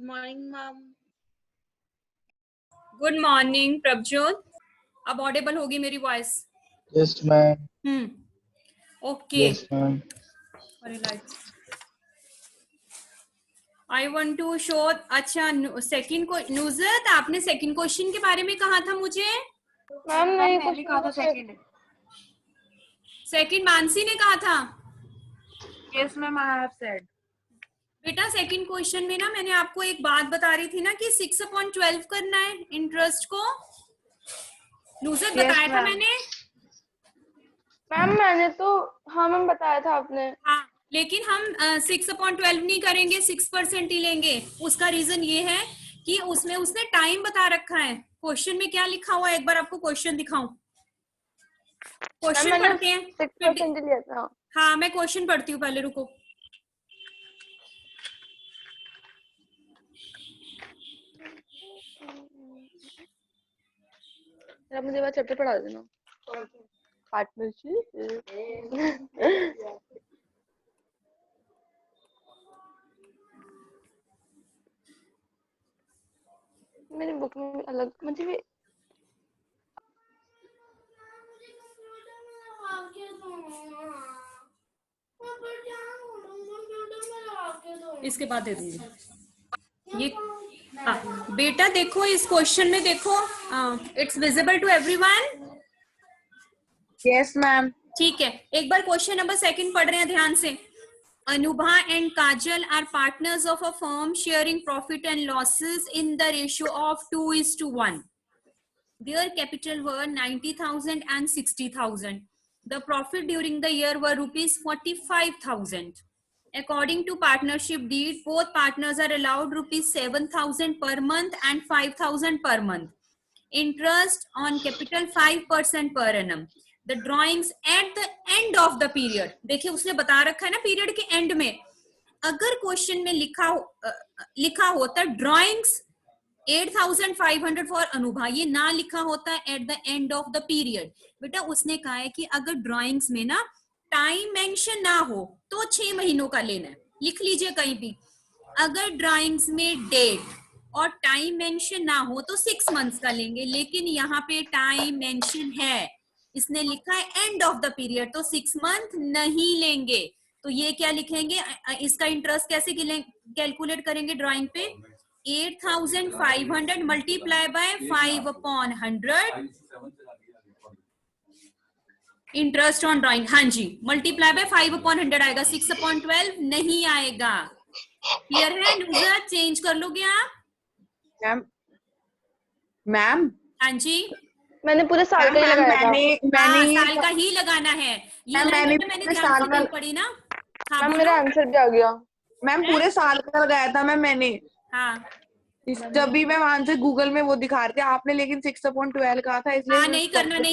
Morning ma'am. Good morning Prabhjot. अब audible होगी मेरी voice? Yes ma'am. Okay. Yes ma'am. I want to show. अच्छा, second को नुजरत, आपने सेकंड क्वेश्चन के बारे में कहा था मुझे। मैम नहीं, मैंने भी कहा था सेकंड मानसी ने कहा था। Yes ma'am, I have said. बेटा सेकंड क्वेश्चन में ना मैंने आपको एक बात बता रही थी ना कि 6/12 करना है इंटरेस्ट को। नुजरत बताया था मैंने। मैम मैंने तो, हाँ मैम बताया था आपने। हाँ, लेकिन हम 6/12 नहीं करेंगे, 6% ही लेंगे। उसका रीजन ये है कि उसमें उसने टाइम बता रखा है। क्वेश्चन में क्या लिखा हुआ है, एक बार आपको क्वेश्चन दिखाऊं। क्वेश्चन पढ़ते हैं। 6% लिया था। हाँ, मैं क्वेश्चन पढ़ती हूँ, पहले रुको। मुझे बात चैप्टर पढ़ा देना। पार्टनरशिप। मेरी बुक में अलग मुझे भी। इसके बाद दे दूंगी ये। बेटा देखो इस क्वेश्चन में देखो, it's visible to everyone. Yes ma'am. ठीक है, एक बार क्वेश्चन नंबर सेकंड पढ़ रहे हैं ध्यान से। Anubha and Kajal are partners of a firm sharing profit and losses in the ratio of 2:1. Their capital were 90,000 and 60,000. The profit during the year were rupees 45,000. According to partnership deed, both partners are allowed rupees 7,000 per month and 5,000 per month. Interest on capital 5% per annum. The drawings at the end of the period. देखिए उसने बता रखा है ना period के and में। अगर question में लिखा होता ड्रॉइंग्स 8,500 फॉर अनुभा, ये ना लिखा होता eight the end of the period. बेटा उसने कहा है कि अगर ड्रॉइंग्स में ना टाइम मेंशन ना हो तो 6 महीनों का लेना है। लिख लीजिए कहीं भी, अगर ड्रॉइंग्स में डेट और टाइम मेंशन ना हो तो 6 मंथ्स का लेंगे। लेकिन यहाँ पे टाइम मेंशन है, इसने लिखा है एंड ऑफ द पीरियड, तो 6 मंथ नहीं लेंगे। तो ये क्या लिखेंगे, इसका इंटरेस्ट कैसे कैलकुलेट करेंगे ड्राइंग पे। 8,500 multiply by 5/100 interest on drawing. हाँ जी, मल्टीप्लाई बाय 5/100 आएगा, 6/12 नहीं आएगा। क्लियर है नुजरत? चेंज कर लोगे आप? मैम हाँ जी, मैंने पूरे साल का ही लगाया था। मैंने साल का ही लगाना है। ये मैंने ध्यान से पढ़ी ना। हाँ, मैम मेरा आंसर भी आ गया। मैम पूरे साल का लगाया था मैंने। हाँ, जब भी मैं वहां से गूगल में वो दिखा रहे थे आपने, लेकिन 6/12 कहा था इसलिए। हाँ, नहीं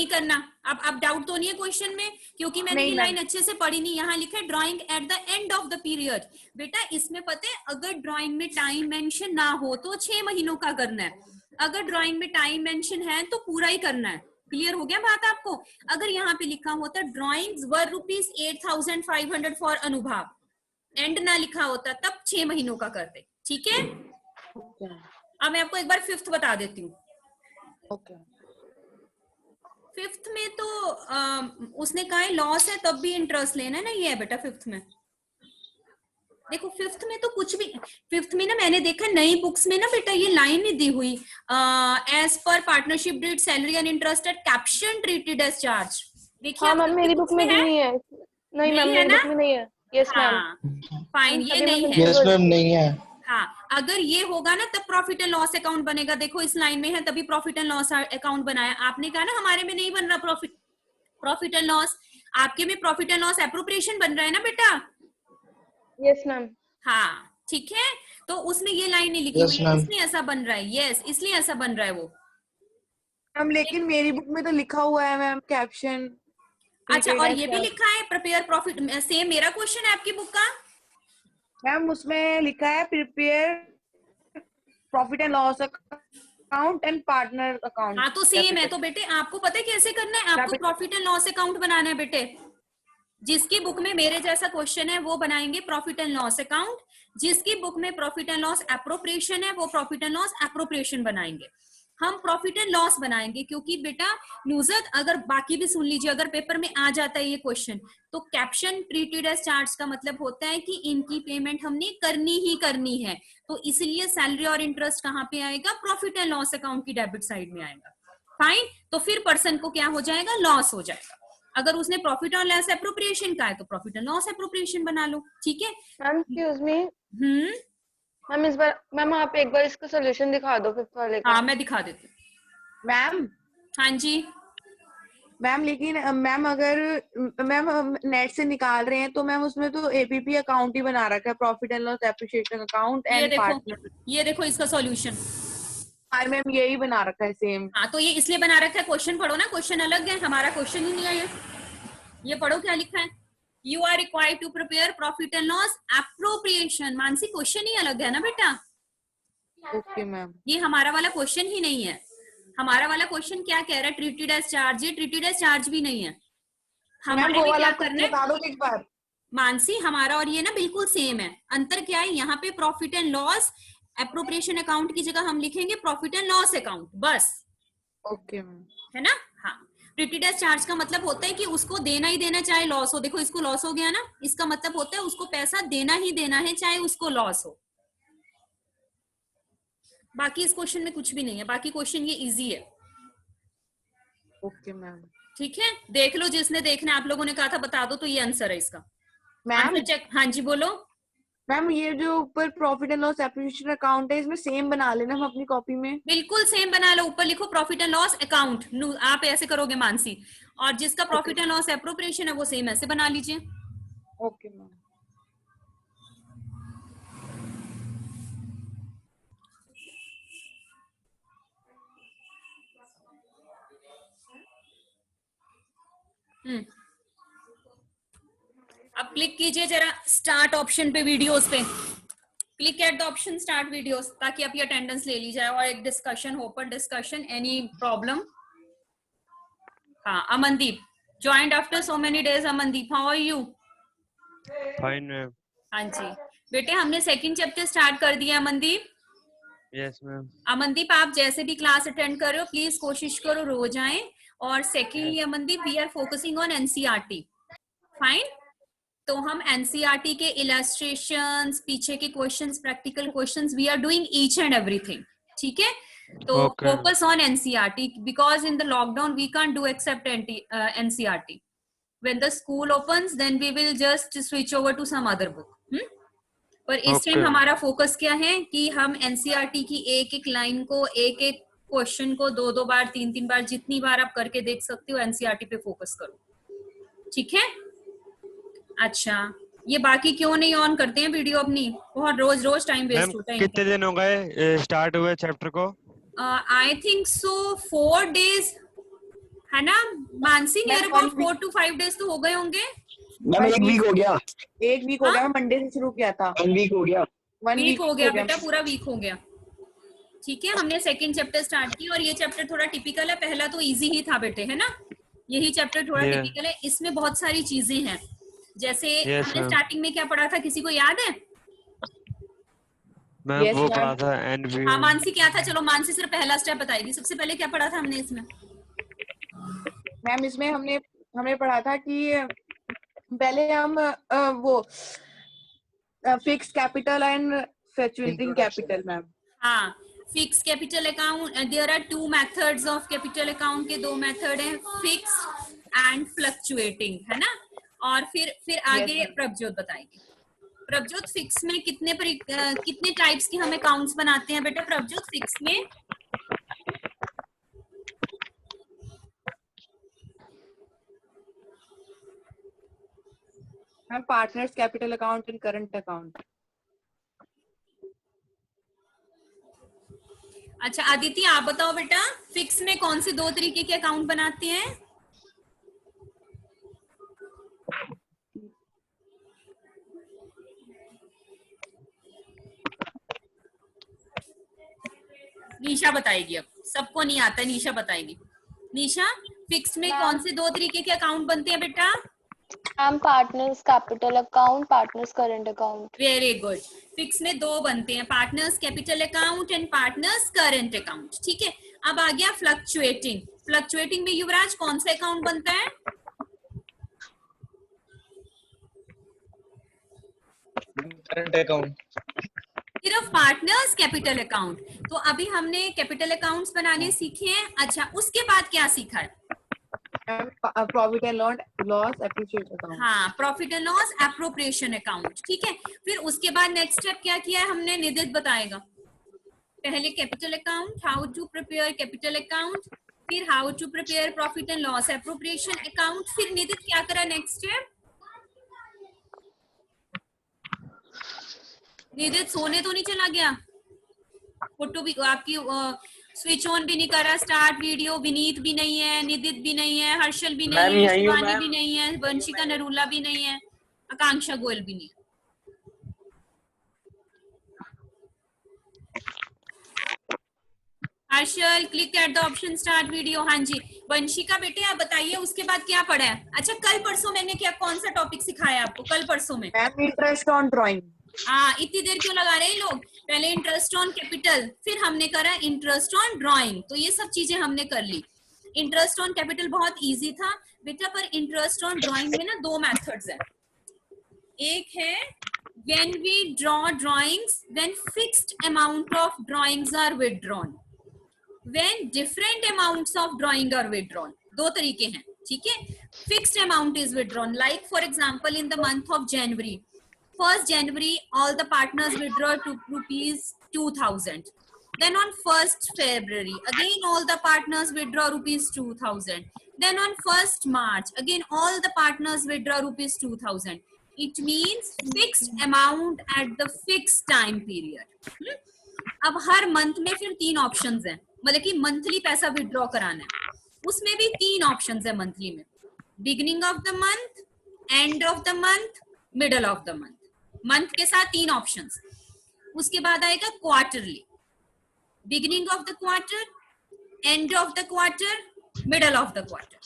करना। अब डाउट तो नहीं है क्वेश्चन में, क्योंकि मैंने ये लाइन अच्छे से पढ़ी नहीं। यहाँ लिखा है drawing eight the end of the period. बेटा इसमें पता है, अगर ड्राइंग में टाइम मेंशन ना हो तो 6 महीनों का करना है। अगर ड्राइंग में टाइम मेंशन है तो पूरा ही करना है। क्लियर हो गया बात आपको? अगर यहाँ पे लिखा होता ड्रॉइंग्स वर रुपीज 8,500 फॉर अनुभव, एंड ना लिखा होता तब 6 महीनों का करते। ठीक है, अब मैं आपको एक बार फिफ्थ बता देती हूँ। फिफ्थ में तो उसने कहा है लॉस है तब भी इंटरेस्ट लेना है ना, ये है बेटा फिफ्थ में। देखो फिफ्थ में तो कुछ भी, फिफ्थ में ना मैंने देखा नई बुक्स में ना बेटा ये लाइन नहीं दी हुई, as per partnership deed salary and interest at caption treated as charge. देखिए हाँ मैम मेरी बुक में भी नहीं है। नहीं मैम मेरी बुक में नहीं है। Yes ma'am. फाइन, ये नहीं है। यस मैम नहीं है। हाँ, अगर ये होगा ना तब प्रॉफिट एंड लॉस अकाउंट बनेगा। देखो इस लाइन में है तभी प्रॉफिट एंड लॉस अकाउंट बनाया। आपने कहा ना हमारे में नहीं बन रहा प्रॉफिट एंड लॉस, आपके में प्रॉफिट एंड लॉस एप्रोप्रिएशन बन रहा है ना बेटा। Yes ma'am. हाँ ठीक है, तो उसमें ये लाइन नहीं लिखी हुई है इसलिए ऐसा बन रहा है। यस, इसलिए ऐसा बन रहा है वो मैम। लेकिन मेरी बुक में तो लिखा हुआ है मैम कैप्शन। अच्छा, और ये भी लिखा है प्रिपेयर प्रॉफिट, सेम मेरा क्वेश्चन है आपकी बुक का मैम। उसमें लिखा है prepare profit and loss account and partner account. हाँ तो सेम है। तो बेटे आपको पता है कैसे करना है, आपको प्रॉफिट एंड लॉस अकाउंट बनाना है बेटे। जिसकी बुक में मेरे जैसा क्वेश्चन है वो बनाएंगे प्रॉफिट एंड लॉस अकाउंट, जिसकी बुक में प्रॉफिट एंड लॉस एप्रोप्रिएशन है वो प्रॉफिट एंड लॉस एप्रोप्रिएशन बनाएंगे। हम प्रॉफिट एंड लॉस बनाएंगे क्योंकि बेटा नुजरत, अगर बाकी भी सुन लीजिए, अगर पेपर में आ जाता है ये क्वेश्चन तो कैप्शन ट्रीटेड एज चार्ज का मतलब होता है कि इनकी पेमेंट हमने करनी ही करनी है, तो इसलिए सैलरी और इंटरेस्ट कहाँ पे आएगा, प्रॉफिट एंड लॉस अकाउंट की डेबिट साइड में आएगा। फाइन, तो फिर पर्सन को क्या हो जाएगा, लॉस हो जाएगा। अगर उसने प्रॉफिट और लॉस एप्रोप्रिएशन का है तो प्रॉफिट एंड लॉस एप्रोप्रिएशन बना लो, ठीक है। मैम एक्सक्यूज मी, हम्म, मैम इस बार, मैम आप एक बार इसका सोल्यूशन दिखा दो फिफ्थ वाले का। हाँ मैं दिखा देती हूँ। मैम हाँ जी, मैम लेकिन मैम अगर मैम नेट से निकाल रहे हैं तो मैम उसमें तो एपीपी अकाउंट ही बना रखा है, profit and loss appreciation account ये एंड देखो, पार्टनर। ये देखो इसका सॉल्यूशन। हाँ मैम यही बना रखा है सेम। हाँ तो ये इसलिए बना रखा है, क्वेश्चन पढ़ो ना, क्वेश्चन अलग है, हमारा क्वेश्चन ही नहीं है ये पढ़ो क्या लिखा है। You are required to prepare profit and loss appropriation. Mansi question ही अलग है ना बेटा, ओके मैम। ये हमारा वाला क्वेश्चन ही नहीं है। हमारा वाला क्वेश्चन क्या कह रहा है, ट्रीटेड एज चार्ज, ये ट्रीटेड एज चार्ज भी नहीं है। मैम हमारे वो में वाला क्या करना है बता दो एक बार। मानसी, हमारा और ये ना बिल्कुल सेम है। अंतर क्या है, यहाँ पे profit and loss appropriation account की जगह हम लिखेंगे प्रॉफिट एंड लॉस अकाउंट बस, ओके मैम। है ना। हाँ, ट्रीटेड एज चार्ज का मतलब होता है कि उसको देना ही देना चाहे लॉस हो। देखो इसको लॉस हो गया ना, इसका मतलब होता है उसको पैसा देना ही देना है चाहे उसको लॉस हो। बाकी इस क्वेश्चन में कुछ भी नहीं है, बाकी क्वेश्चन ये इजी है। Okay ma'am. ठीक है, देख लो, जिसने देखना है, आप लोगों ने कहा था बता दो, तो ये आंसर है इसका। मैम आंसर चेक, हाँ जी बोलो। मैम ये जो ऊपर profit and loss appreciation account है इसमें सेम बना लेना हम अपनी कॉपी में। बिल्कुल सेम बना लो, ऊपर लिखो प्रॉफिट एंड लॉस अकाउंट, आप ऐसे करोगे मानसी, और जिसका प्रॉफिट एंड लॉस एप्रोप्रिएशन है वो सेम ऐसे बना लीजिए। Okay ma'am. अब क्लिक कीजिए जरा स्टार्ट ऑप्शन पे, वीडियोस पे click at the option start videos, ताकि आपकी अटेंडेंस ले ली जाए और एक discussion, open discussion, any problem. हाँ, Amandeep joined after so many days. Amandeep, how are you? Fine ma'am. हाँ जी बेटे, हमने सेकंड चैप्टर स्टार्ट कर दिया। Amandeep, yes ma'am. अमनदीप आप जैसे भी क्लास अटेंड कर रहे हो प्लीज कोशिश करो रोज आए। और secondly Amandeep, we are focusing on NCERT. Fine, तो हम एनसीईआरटी के इलस्ट्रेशंस, पीछे के questions, practical questions, we are doing each and everything, ठीक है। तो focus on NCERT because in the lockdown we can't do except NCERT. When the school opens, then we will just switch over to some other book. पर इस time हमारा focus क्या है कि हम एनसीईआरटी की एक एक लाइन को, एक एक क्वेश्चन को 2-2 बार, 3-3 बार, जितनी बार आप करके देख सकते हो, एनसीईआरटी पे फोकस करो, ठीक है। अच्छा, ये बाकी क्यों नहीं ऑन करते हैं वीडियो अपनी, बहुत रोज रोज टाइम वेस्ट होता है। कितने दिन हो गए स्टार्ट हुए चैप्टर को? आई थिंक सो 4 days, है ना Mansi, near about 4 to 5 days तो हो गए होंगे। मैम एक वीक हो गया। एक वीक हो गया, मंडे से शुरू किया था। 1 वीक हो गया। 1 वीक हो गया बेटा, पूरा वीक हो गया, ठीक है। हमने सेकंड चैप्टर स्टार्ट किया और ये चैप्टर थोड़ा टिपिकल है, पहला तो इजी ही था बेटे, है ना। यही चैप्टर थोड़ा टिपिकल है, इसमें बहुत सारी चीजें हैं। जैसे हमने स्टार्टिंग में क्या पढ़ा था, किसी को याद है? मैम वो पढ़ा था एनवी। हाँ मानसी, क्या था? चलो मानसी सिर्फ पहला स्टेप बताएगी। सबसे पहले क्या पढ़ा था हमने इसमें? मैम इसमें हमने पढ़ा था कि पहले हम वो fix capital and fluctuating capital. Ma'am हाँ, fix capital account, there are 2 methods of capital account के 2 मेथड हैं, फिक्स एंड फ्लक्चुएटिंग, है ना। और फिर आगे प्रभजोत बताएगी। प्रभजोत, फिक्स में कितने टाइप्स की हम अकाउंट्स बनाते हैं बेटा प्रभजोत फिक्स में? Ma'am partners capital account and current account. अच्छा आदित्य, आप बताओ बेटा, फिक्स में कौन से 2 तरीके के अकाउंट बनाते हैं? निशा बताएगी, अब सबको नहीं आता, निशा बताएगी। निशा, फिक्स में कौन से 2 तरीके के अकाउंट बनते हैं बेटा? Ma'am partners capital account, partners current account. Very good. Fix में दो बनते हैं, partners capital account and partners current account. ठीक है, अब आ गया फ्लक्चुएटिंग। फ्लक्चुएटिंग में युवराज कौन सा अकाउंट बनता है? Current account. सिर्फ पार्टनर्स कैपिटल अकाउंट। तो अभी हमने कैपिटल अकाउंट्स बनाने सीखे हैं। अच्छा, उसके बाद क्या सीखा है? Profit and loss appreciation account. हाँ, profit and loss appropriation account. ठीक है, फिर उसके बाद नेक्स्ट स्टेप क्या किया है हमने, निदित बताएगा। पहले capital account, how to prepare capital account, फिर how to prepare profit and loss appropriation account, फिर निदित क्या करा नेक्स्ट स्टेप? निदित सोने तो नहीं चला गया? फोटो भी आपकी स्विच ऑन भी नहीं करा, स्टार्ट वीडियो। विनीत भी नहीं है, निदित भी नहीं है, हर्षल भी नहीं है, शिवानी भी नहीं है, वंशिका नरूला भी नहीं है, आकांक्षा गोयल भी नहीं है। Harshal click at the option start video. हाँ जी, वंशिका बेटे आप बताइए उसके बाद क्या पढ़ा है? अच्छा, कल परसों मैंने क्या कौन सा टॉपिक सिखाया आपको कल परसों में? Ma'am interest on drawing. हाँ, इतनी देर क्यों लगा रहे हैं लोग? पहले इंटरेस्ट ऑन कैपिटल, फिर हमने करा इंटरेस्ट ऑन ड्राइंग। तो ये सब चीजें हमने कर ली। इंटरेस्ट ऑन कैपिटल बहुत इजी था बेटा, पर इंटरेस्ट ऑन ड्राइंग में ना दो मेथड्स हैं। एक है when we draw drawings when fixed amount of drawings are withdrawn, when different amounts of drawing are withdrawn। दो तरीके हैं, ठीक है। Fixed amount is withdrawn, like for example in the month of January, 1st January all the partners withdraw to rupees 2000, then on 1st February again all the partners withdraw rupees 2000, then on 1st March again all the partners withdraw rupees 2000। it means fixed amount at the fixed time period। अब हर month में फिर 3 options हैं, मतलब कि monthly पैसा withdraw कराना है, उसमें भी 3 ऑप्शंस है मंथली में। Beginning of the month, end of the month, middle of the month. Month के साथ 3 ऑप्शंस। उसके बाद आएगा quarterly, beginning of the quarter, end of the quarter, middle of the quarter.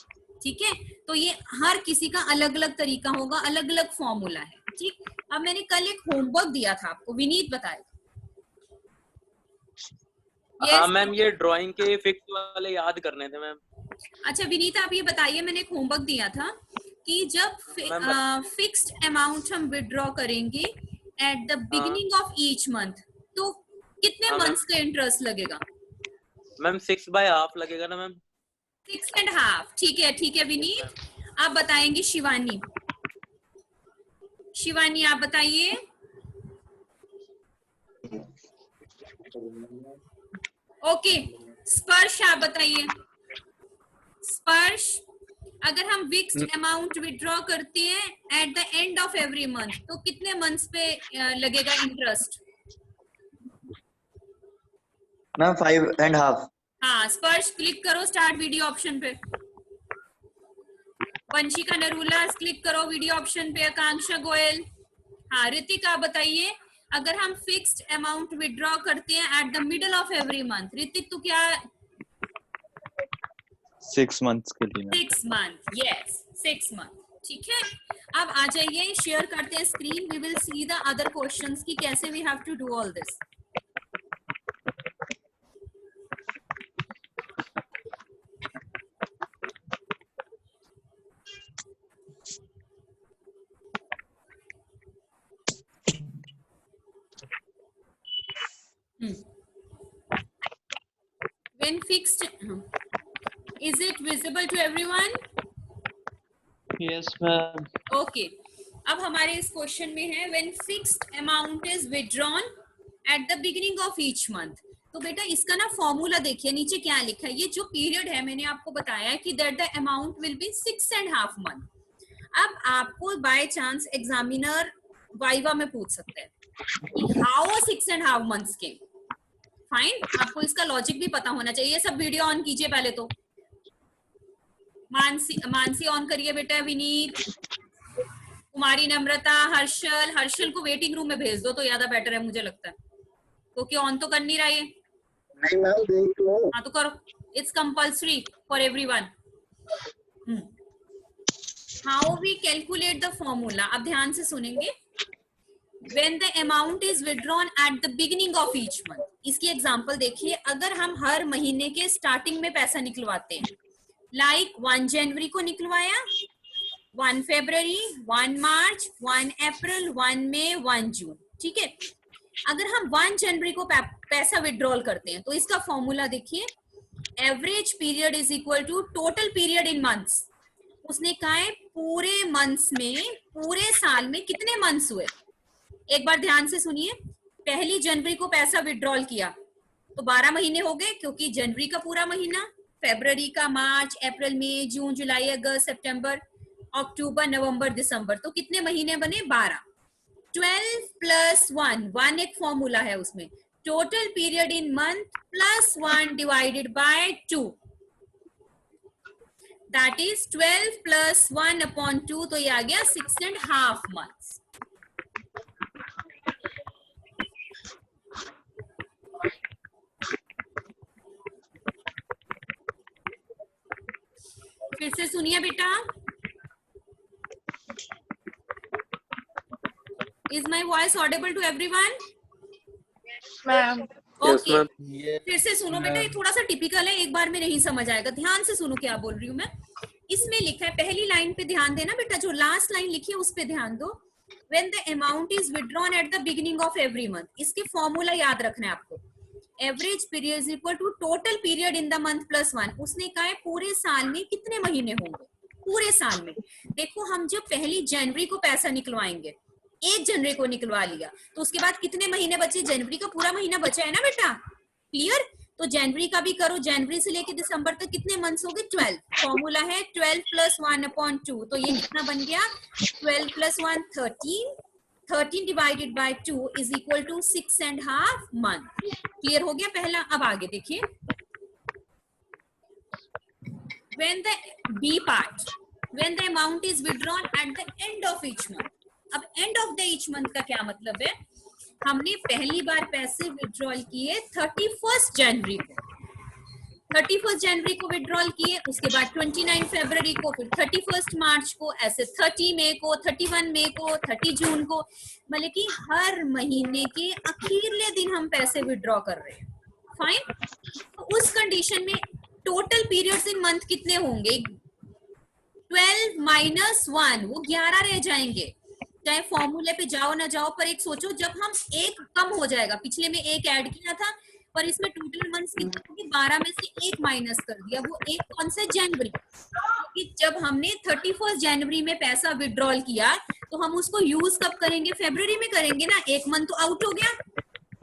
ठीक है, तो ये हर किसी का अलग अलग तरीका होगा, अलग अलग फॉर्मूला है। ठीक, अब मैंने कल एक होमवर्क दिया था आपको, विनीत बताएगा। हाँ मैम, ये ड्राइंग के फिक्स वाले याद करने थे मैम। अच्छा विनीत, आप ये बताइए, मैंने एक होमवर्क दिया था कि जब फिक्स्ड अमाउंट हम विड्रॉ करेंगे eight the beginning of each month, तो कितने मंथ्स का इंटरेस्ट लगेगा? मैम 6/2 लगेगा ना मैम? 6.5। ठीक है विनीत। आप बताएंगे शिवानी। शिवानी आप बताइए। ओके, स्पर्श आप बताइए। स्पर्श, अगर हम फिक्स्ड अमाउंट विड्रॉ करते हैं eight the end of every month, तो कितने मंथ्स पे लगेगा इंटरेस्ट? मैम 5.5। हाँ, स्पर्श क्लिक करो स्टार्ट वीडियो ऑप्शन पे। वंशिका नरूला क्लिक करो वीडियो ऑप्शन पे। आकांक्षा गोयल। हाँ, ऋतिक आप बताइए, अगर हम फिक्स्ड अमाउंट विड्रॉ करते हैं at the middle of every month, Hrithik तो क्या? 6 months के लिए। 6 month, yes 6 month। ठीक है, अब आ जाइए, शेयर करते हैं screen. We will see the other questions की कैसे we have to do all this. When fixed, is it visible to everyone? Yes ma'am। Okay, अब हमारे इस क्वेश्चन में है when fixed amount is withdrawn at the beginning of each month। तो बेटा इसका ना फॉर्मूला देखिए, नीचे क्या लिखा है। ये जो पीरियड है मैंने आपको बताया कि that the amount will be 6.5 month। अब आपको बाय चांस एग्जामिनर वाइवा में पूछ सकते हैं हाउ 6.5 months के। फाइन, आपको इसका लॉजिक भी पता होना चाहिए। सब वीडियो ऑन कीजिए पहले तो। मानसी ऑन करिए बेटा। विनीत, कुमारी नम्रता, हर्षल को वेटिंग रूम में भेज दो तो ज्यादा बेटर है मुझे लगता है, क्योंकि ऑन तो कर नहीं रहा है। नहीं मैम, देख लो। हाँ तो करो, it's compulsory for everyone. How we calculate the formula, अब ध्यान से सुनेंगे। When the amount is withdrawn at the beginning of each month, इसकी एग्जांपल देखिए, अगर हम हर महीने के स्टार्टिंग में पैसा निकलवाते हैं, लाइक 1 जनवरी को निकलवाया, 1 फरवरी, 1 मार्च, 1 अप्रैल, 1 मई, 1 जून, ठीक है। अगर हम 1 जनवरी को पैसा विड्रॉल करते हैं तो इसका फॉर्मूला देखिए, average period is equal to total period in months. उसने कहा है पूरे मंथ्स में, पूरे साल में कितने मंथ्स हुए। एक बार ध्यान से सुनिए, 1 जनवरी को पैसा विड्रॉल किया तो 12 महीने हो गए, क्योंकि जनवरी का पूरा महीना, फरवरी का, मार्च, अप्रैल, मई, जून, जुलाई, अगस्त, सितंबर, अक्टूबर, नवंबर, दिसंबर, तो कितने महीने बने, 12। 12 प्लस 1 एक फॉर्मूला है उसमें, total period in month plus 1 divided by 2, that is 12 plus 1 upon 2, तो ये आ गया 6.5 मंथ्स। फिर से सुनिए बेटा, is my voice audible to everyone? Ma'am okay, फिर से सुनो बेटा, ये थोड़ा सा टिपिकल है, एक बार में नहीं समझ आएगा, ध्यान से सुनो क्या बोल रही हूँ मैं। इसमें लिखा है, पहली लाइन पे ध्यान देना बेटा, जो लास्ट लाइन लिखी है उस पे ध्यान दो। When the amount is withdrawn at the beginning of every month, इसके फॉर्मूला याद रखना है आपको। Average period is equal to total period in the month plus 1। उसने कहा है पूरे साल में कितने महीने होंगे, पूरे साल में। देखो, हम जब 1 जनवरी को पैसा निकलवाएंगे, 1 जनवरी को निकलवा लिया, तो उसके बाद कितने महीने बचे, जनवरी का पूरा महीना बचा है ना बेटा, क्लियर। तो जनवरी का भी करो, जनवरी से लेके दिसंबर तक कितने मंथ्स हो गए, 12। फॉर्मूला है 12 प्लस 1 अपॉन 2, तो ये कितना बन गया, 12 plus 1 13, 13 divided by 2 is equal to 6.5 month. Clear हो गया पहला। अब आगे देखिए, when the B part, when the amount is withdrawn at the end of each month। अब end of the each month का क्या मतलब है, हमने पहली बार पैसे विड्रॉल किए 31 जनवरी को, 31 जनवरी को विड्रॉल किए, उसके बाद 29 फरवरी को, फिर 31 मार्च को, ऐसे 30 मई को, 31 मई को, 30 जून को, मतलब कि हर महीने के आखिरले दिन हम पैसे विड्रॉ कर रहे हैं। फाइन, तो उस कंडीशन में टोटल पीरियड्स इन मंथ कितने होंगे, 12 माइनस 1, वो 11 रह जाएंगे। चाहे फॉर्मूले पे जाओ ना जाओ, पर एक सोचो, जब हम एक कम हो जाएगा, पिछले में एक ऐड किया था, पर इसमें टोटल मंथ्स कितने होंगे, 12 में से एक माइनस कर दिया, वो एक कौन सा, जनवरी। कि जब हमने 31 जनवरी में पैसा विड्रॉल किया, तो हम उसको यूज कब करेंगे, फरवरी में करेंगे ना, एक मंथ तो आउट हो गया।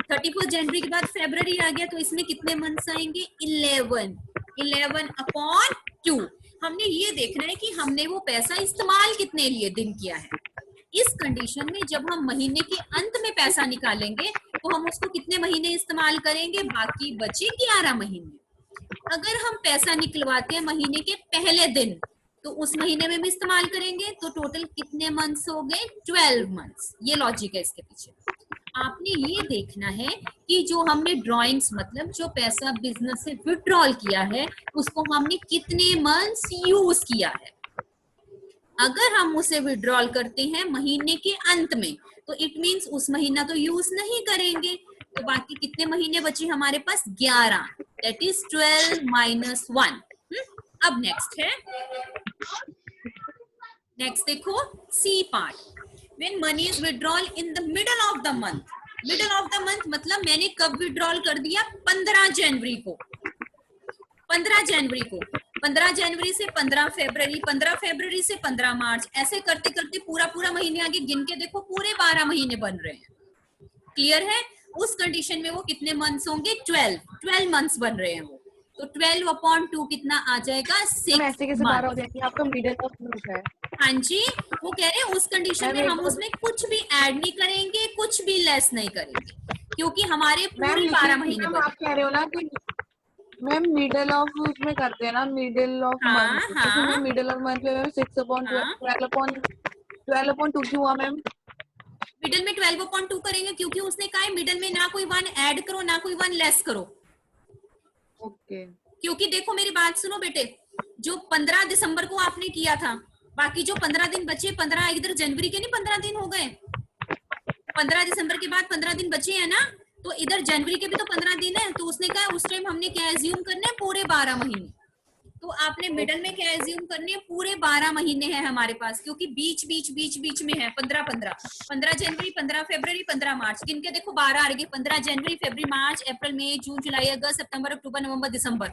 31 जनवरी के बाद फरवरी आ गया, तो इसमें कितने मंथ्स आएंगे, 11 अपॉन 2। हमने ये देखना है कि हमने वो पैसा इस्तेमाल कितने लिए दिन किया है। इस कंडीशन में जब हम महीने के अंत में पैसा निकालेंगे, तो हम उसको कितने महीने इस्तेमाल करेंगे, बाकी बचे 11 महीने। अगर हम पैसा निकलवाते हैं महीने के पहले दिन, तो उस महीने में भी इस्तेमाल करेंगे, तो टोटल कितने मंथ्स हो गए, 12 मंथ्स। ये लॉजिक है इसके पीछे। आपने ये देखना है कि जो हमने ड्राइंग्स, मतलब जो पैसा बिजनेस से विड्रॉल किया है, उसको हमने कितने मंथ्स यूज किया है। अगर हम उसे विड्रॉल करते हैं महीने के अंत में, तो इट मींस उस महीना तो यूज नहीं करेंगे, तो बाकी कितने महीने बचे हमारे पास, 11, दैट इज 12 माइनस 1। अब नेक्स्ट है, नेक्स्ट देखो C part, when money is withdrawal in the middle of the month. Middle of the month मतलब मैंने कब विड्रॉल कर दिया, 15 जनवरी को, 15 जनवरी को, 15 जनवरी से 15 फरवरी, 15 फरवरी से 15 मार्च, ऐसे करते करते पूरा महीने आगे गिन के देखो, पूरे 12 महीने बन रहे हैं। क्लियर है। उस कंडीशन में वो कितने मंथ्स होंगे, 12 मंथ्स बन रहे हैं वो, तो 12 अपॉन 2 कितना आ जाएगा, 6 मंथ। आपका मिडिल ऑफ मंथ है। हाँ जी, वो कह रहे हैं उस कंडीशन में हम उसमें कुछ भी ऐड नहीं करेंगे, कुछ भी लेस नहीं करेंगे, क्योंकि हमारे पूरे 12 महीने बन। आप कह रहे हो ना कि मैम मिडिल ऑफ उसमें करते हैं ना, मिडिल ऑफ मंथ, हाँ। मिडिल ऑफ मंथ में 6 अपॉन 12 अपॉन 2 क्यों हुआ मैम, मिडिल में 12 अपॉन 2 करेंगे, क्योंकि उसने कहा है मिडिल में ना कोई 1 ऐड करो, ना कोई 1 लेस करो। ओके। क्योंकि देखो मेरी बात सुनो बेटे, जो 15 दिसंबर को आपने किया था, बाकी जो 15 दिन बचे, 15 इधर जनवरी के नहीं 15 दिन हो गए, 15 दिसंबर के बाद 15 दिन बचे हैं ना, तो इधर जनवरी के भी तो 15 दिन है। तो उसने कहा उस टाइम हमने क्या एज्यूम करना है, पूरे 12 महीने। तो आपने मिडल में क्या एज्यूम करनी है, पूरे 12 महीने हैं हमारे पास, क्योंकि बीच बीच बीच बीच में है 15 15 15 जनवरी, 15 फरवरी, 15 मार्च, गिनके देखो 12 आ रही है, 15 जनवरी, फरवरी, मार्च, अप्रैल, मई, जून, जुलाई, अगस्त, सितंबर, अक्टूबर, नवंबर, दिसंबर।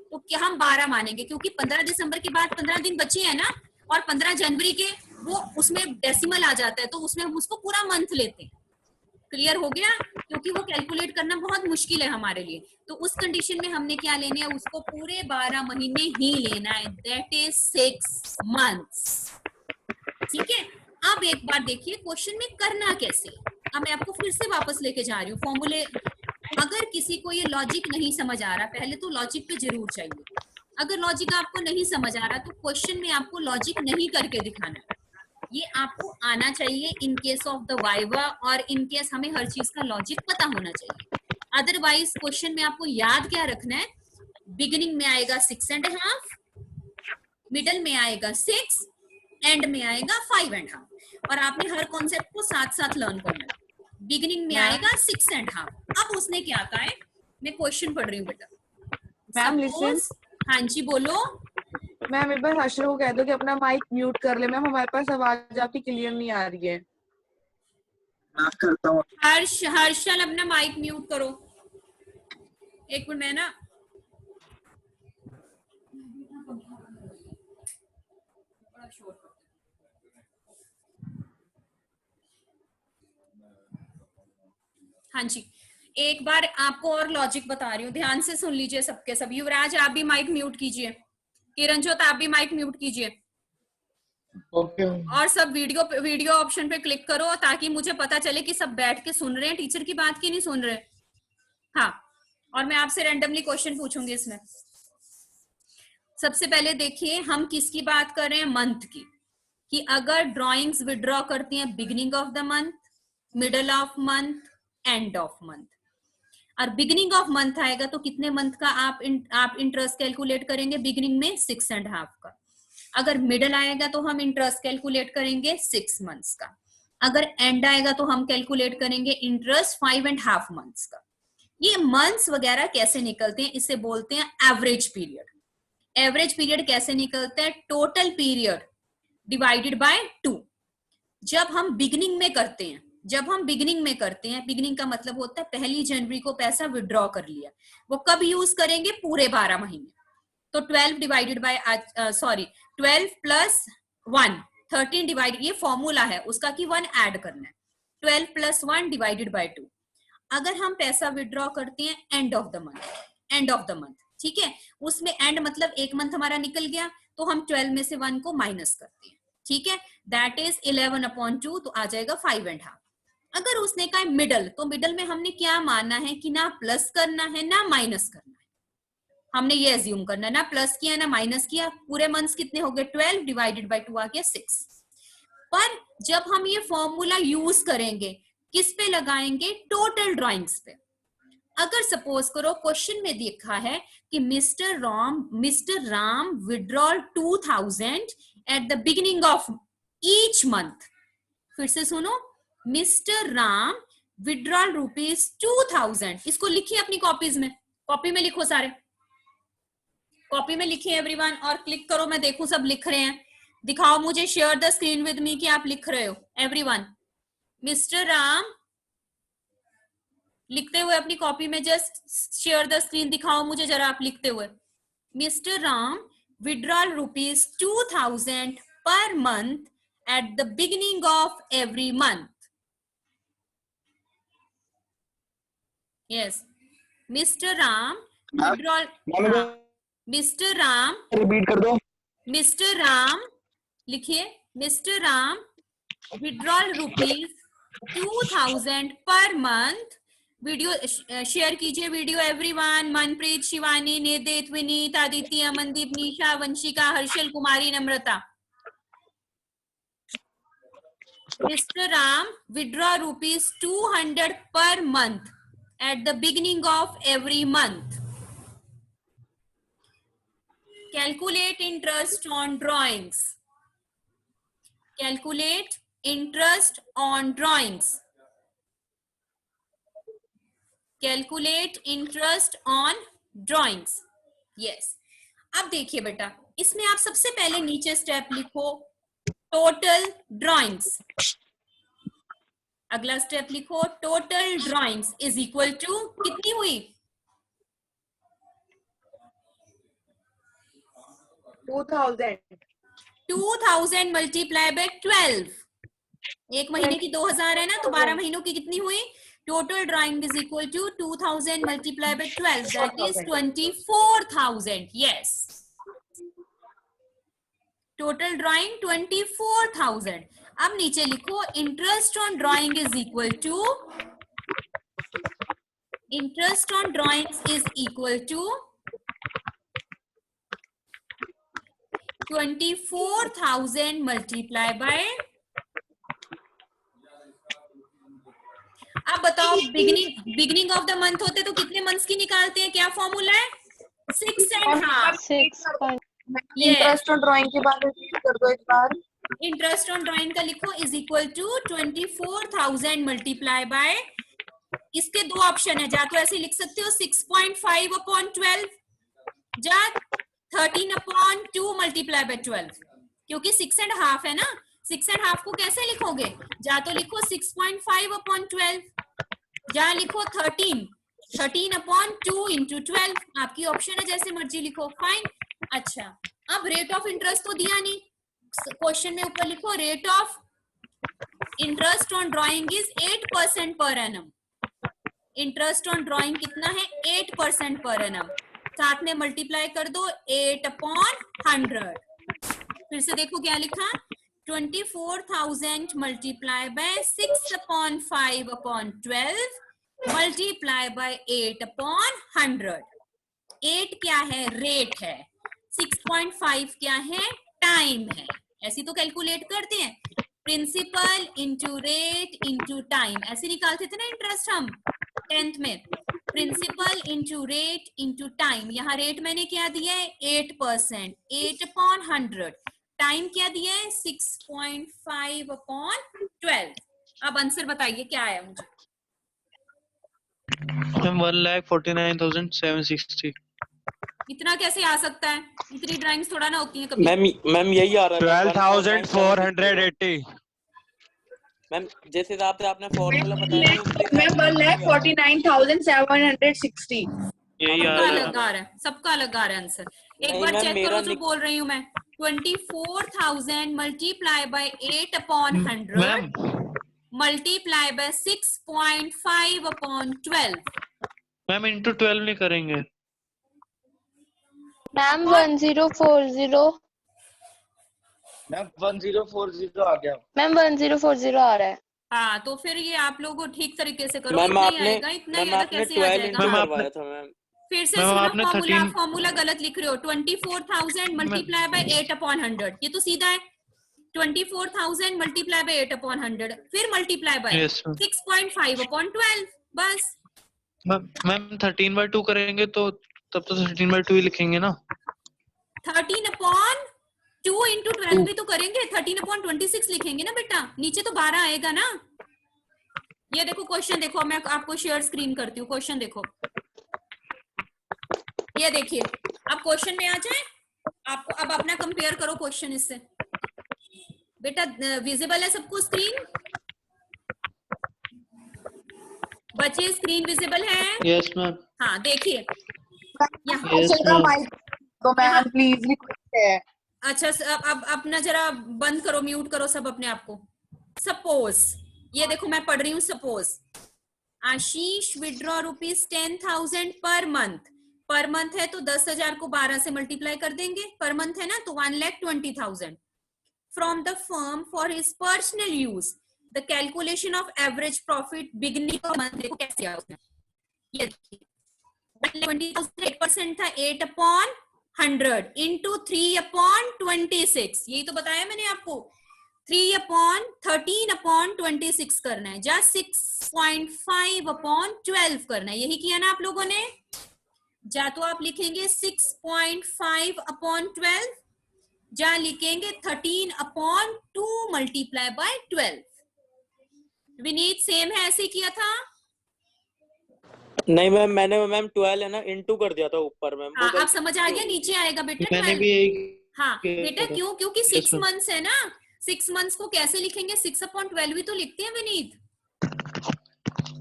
तो क्या हम 12 मानेंगे, क्योंकि 15 दिसंबर के बाद 15 दिन बचे हैं ना, और 15 जनवरी के वो उसमें डेसिमल आ जाता है, तो उसमें हम उसको पूरा मंथ लेते हैं। क्लियर हो गया, क्योंकि वो कैलकुलेट करना बहुत मुश्किल है हमारे लिए। तो उस कंडीशन में हमने क्या लेना है, उसको पूरे 12 महीने ही लेना है, दैट इज 6 मंथ्स। ठीक है, अब एक बार देखिए क्वेश्चन में करना कैसे। अब मैं आपको फिर से वापस लेके जा रही हूँ फॉर्मूले। अगर किसी को ये लॉजिक नहीं समझ आ रहा, पहले तो लॉजिक पे जरूर चाहिए। अगर लॉजिक आपको नहीं समझ आ रहा तो क्वेश्चन में आपको लॉजिक नहीं करके दिखाना है, ये आपको आना चाहिए in case of the viva, और इन केस हमें हर चीज का लॉजिक पता होना चाहिए। अदरवाइज क्वेश्चन में आपको याद क्या रखना है, बिगिनिंग में आएगा 6.5, मिडल में आएगा 6, एंड में आएगा 5.5, और आपने हर कॉन्सेप्ट को साथ साथ लर्न करना है। बिगिनिंग में आएगा 6.5। अब उसने क्या कहा है, मैं क्वेश्चन पढ़ रही हूँ बेटा। Ma'am listen. हाँ जी बोलो। मैम एक बार हर्षल को कह दो कि अपना माइक म्यूट कर ले। मैम हमारे पास आवाज आपकी क्लियर नहीं आ रही है। मैं करता हूँ। हर्षल अपना माइक म्यूट करो, एक मिनट। मैं ना हाँ जी, एक बार आपको और लॉजिक बता रही हूँ, ध्यान से सुन लीजिए सबके सब। युवराज आप भी माइक म्यूट कीजिए, किरणजोत आप भी माइक म्यूट कीजिए, ओके। और सब वीडियो ऑप्शन पे क्लिक करो, ताकि मुझे पता चले कि सब बैठ के सुन रहे हैं टीचर की बात की नहीं सुन रहे। हाँ, और मैं आपसे रैंडमली क्वेश्चन पूछूंगी इसमें। सबसे पहले देखिए हम किसकी बात कर रहे हैं, मंथ की, कि अगर ड्रॉइंग्स विड्रॉ करती हैं beginning of the month, middle of month, end of month, और बिगिनिंग ऑफ मंथ आएगा तो कितने मंथ का आप इंटरेस्ट कैलकुलेट करेंगे, बिगिनिंग में 6.5 का। अगर मिडल आएगा तो हम इंटरेस्ट कैलकुलेट करेंगे 6 मंथ्स का। अगर एंड आएगा तो हम कैलकुलेट करेंगे इंटरेस्ट 5.5 मंथ्स का। ये मंथ्स वगैरह कैसे निकलते हैं, इसे बोलते हैं एवरेज पीरियड। एवरेज पीरियड कैसे निकलता है, टोटल पीरियड डिवाइडेड बाय 2। जब हम बिगिनिंग में करते हैं, बिगिनिंग का मतलब होता है 1 जनवरी को पैसा विड्रॉ कर लिया, वो कब यूज करेंगे, पूरे 12 महीने। तो 12 डिवाइडेड बाय 12 प्लस 1 13 डिवाइड, ये फॉर्मूला है उसका कि 1 ऐड करना है। 12 प्लस 1 डिवाइडेड बाय 2। अगर हम पैसा विड्रॉ करते हैं एंड ऑफ द मंथ, ठीक है, उसमें एंड मतलब एक मंथ हमारा निकल गया, तो हम 12 में से 1 को माइनस करते हैं, ठीक है, दैट इज 11/2, तो आ जाएगा 5.5। अगर उसने कहा मिडल, तो मिडल में हमने क्या मानना है कि ना प्लस करना है ना माइनस करना है। हमने ये एज्यूम करना है, ना प्लस किया ना माइनस किया। पूरे मंथ्स कितने हो गए, 12 डिवाइडेड बाय 2 आ गया 6। पर जब हम ये फॉर्मूला यूज करेंगे किस पे लगाएंगे, टोटल ड्राइंग्स पे। अगर सपोज करो क्वेश्चन में देखा है कि mister Ram withdrawal 2000 eight the beginning of each month. फिर से सुनो, मिस्टर राम विड्रॉल ₹2000। इसको लिखिए अपनी कॉपीज में, कॉपी में लिखो, सारे कॉपी में लिखिए एवरीवन, और क्लिक करो, मैं देखूं सब लिख रहे हैं। दिखाओ मुझे, share the screen with me कि आप लिख रहे हो एवरीवन। मिस्टर राम लिखते हुए अपनी कॉपी में, जस्ट शेयर द स्क्रीन दिखाओ मुझे जरा आप लिखते हुए। Mister Ram withdrawal ₹2000 per month at the beginning of every month. Yes, Mr. Ram withdrawal. Mr. Ram repeat कर दो। Mr. Ram लिखिए, Mr. Ram withdrawal ₹2000 per month. Video share कीजिए, video everyone. Manpreet, Shivani, निदित, Vineet, Aditya, Amandeep, Nisha, Vanshika, Harshal, Kumari, Namrata. Mr. Ram withdraw ₹200 per month at the beginning of every month. Calculate interest on drawings. Calculate interest on drawings, calculate interest on drawings. Yes, अब देखिए बेटा, इसमें आप सबसे पहले नीचे step लिखो टोटल ड्रॉइंग्स। अगला स्टेप लिखो total drawings is equal to कितनी हुई 2000 मल्टीप्लाई बाय 12। एक महीने की 2000 है ना, तो 12 महीनों की कितनी हुई? Total drawing is equal to 2000 multiply by 12 that is 24,000। Yes, total drawing 24,000। अब नीचे लिखो interest on drawing is equal to, interest on drawings is equal to 24,000 multiply by, अब बताओ बिगिनिंग ऑफ द मंथ होते तो कितने मंथ्स की निकालते हैं? क्या फॉर्मूला है? 6.5। 6. इंटरेस्ट ऑन ड्राइंग के बाद repeat कर दो एक बार। इंटरेस्ट ऑन ड्राइंग का लिखो is equal to 24,000 multiply by, इसके दो ऑप्शन है, जा तो ऐसे लिख सकते हो 6.5 अपॉन 12, जा 13/2 मल्टीप्लाई बाय 12, क्योंकि 6.5 है ना, 6.5 को कैसे लिखोगे? जा तो लिखो 6.5 अपॉन 12, जा लिखो 13/2 इंटू 12, आपकी ऑप्शन है, जैसे मर्जी लिखो, फाइन। अच्छा, अब रेट ऑफ इंटरेस्ट तो दिया नहीं, क्वेश्चन में ऊपर लिखो rate of interest on drawing is 8% per annum. Interest on drawing कितना है? 8% पर एनम। साथ में मल्टीप्लाई कर दो 8/100। फिर से देखो क्या लिखा, 24,000 मल्टीप्लाई बाय 6/5/12 मल्टीप्लाई बाय 8/100। 8 क्या है? रेट है। 6.5 क्या है? टाइम है। ऐसी तो कैलकुलेट करते हैं, principal into rate into time, ऐसे निकालते थे ना इंटरेस्ट हम 10th में, principal into rate into time. यहाँ रेट मैंने क्या दिया है? 8%, 8/100। टाइम क्या दिया है? 6.5/12। अब आंसर बताइए क्या आया मुझे? 1,49,760। इतना कैसे आ सकता है? इतनी ड्राइंग्स थोड़ा ना होती है कभी। मैम यही आ रहा है 12,480। मैम जिस हिसाब से आपने फॉर्मूला बताया ना, उसी हिसाब से 1,49,760। यही आ सबका रहा लगा रहा है, सबका लगा रहा है आंसर। एक नहीं बार मैम, चेक मेरा करो जो बोल रही हूँ मैं। 24,000 multiply bye 8/100 ma'am multiply by 6.5/12। Ma'am into 12 नहीं करेंगे। मैम 1040। मैम 1040 आ गया। मैम 1040 आ रहा है। हाँ, तो फिर ये आप लोगों को ठीक तरीके से करो। मैम इतना ही आपने आएगा, इतना ही मैम आएगा, आपने कैसे आ 12 जाएगा? इंटू मैम, करवाया था मैम। फिर से मैम, सुनो, आपने फॉर्मूला 13 फॉर्मूला गलत लिख रहे हो। 24,000 मल्टीप्लाई बाय 8/100, ये तो सीधा है। 24,000 मल्टीप्लाई बाय 8/100, फिर मल्टीप्लाई बाय Yes, ma'am. 6.5/12, बस। मैम 13/2 करेंगे तो तब तो 13/2 ही लिखेंगे ना। 13/2 इंटू 12 भी तो करेंगे, 13/26 लिखेंगे ना बेटा, नीचे तो 12 आएगा ना। ये देखो क्वेश्चन देखो, मैं आपको शेयर स्क्रीन करती हूँ, क्वेश्चन देखो। ये देखिए, अब क्वेश्चन में आ जाए आपको। अब अपना कंपेयर करो क्वेश्चन इससे। बेटा विजिबल है सबको स्क्रीन? बच्चे स्क्रीन विजिबल है? Yes ma'am. हाँ, देखिए यहाँ। Yes, ma'am. तो मैम प्लीज रिक्वेस्ट है। अच्छा, अब अपना जरा बंद करो, म्यूट करो सब अपने आप को। सपोज, ये देखो मैं पढ़ रही हूँ। सपोज आशीष withdraw ₹10,000 per month. Per month है तो 10,000 को 12 से मल्टीप्लाई कर देंगे। पर मंथ है ना, तो 1,20,000 from the firm for his personal use. The calculation of average profit beginning of month, देखो कैसे आया उसमें। ये देखिए 8% था, 8/100 इंटू 3/26। यही तो बताया मैंने आपको, 13/26 करना है, जा 6.5/12 करना है। यही किया ना आप लोगों ने? जा तो आप लिखेंगे 6.5/12, जहां लिखेंगे 13/2 मल्टीप्लाई बाय 12। विनीत सेम है, ऐसे किया था? नहीं मैम, मैंने मैम 12 है ना इंटू कर दिया था ऊपर मैम। हाँ, आप समझ आ गया, नीचे आएगा बेटा मैंने 12। भी यही हाँ किया बेटा, था। क्यों? क्योंकि Yes, 6 ma'am. मंथ्स है ना। 6 मंथ्स को कैसे लिखेंगे? 6/12 ही तो लिखते हैं विनीत,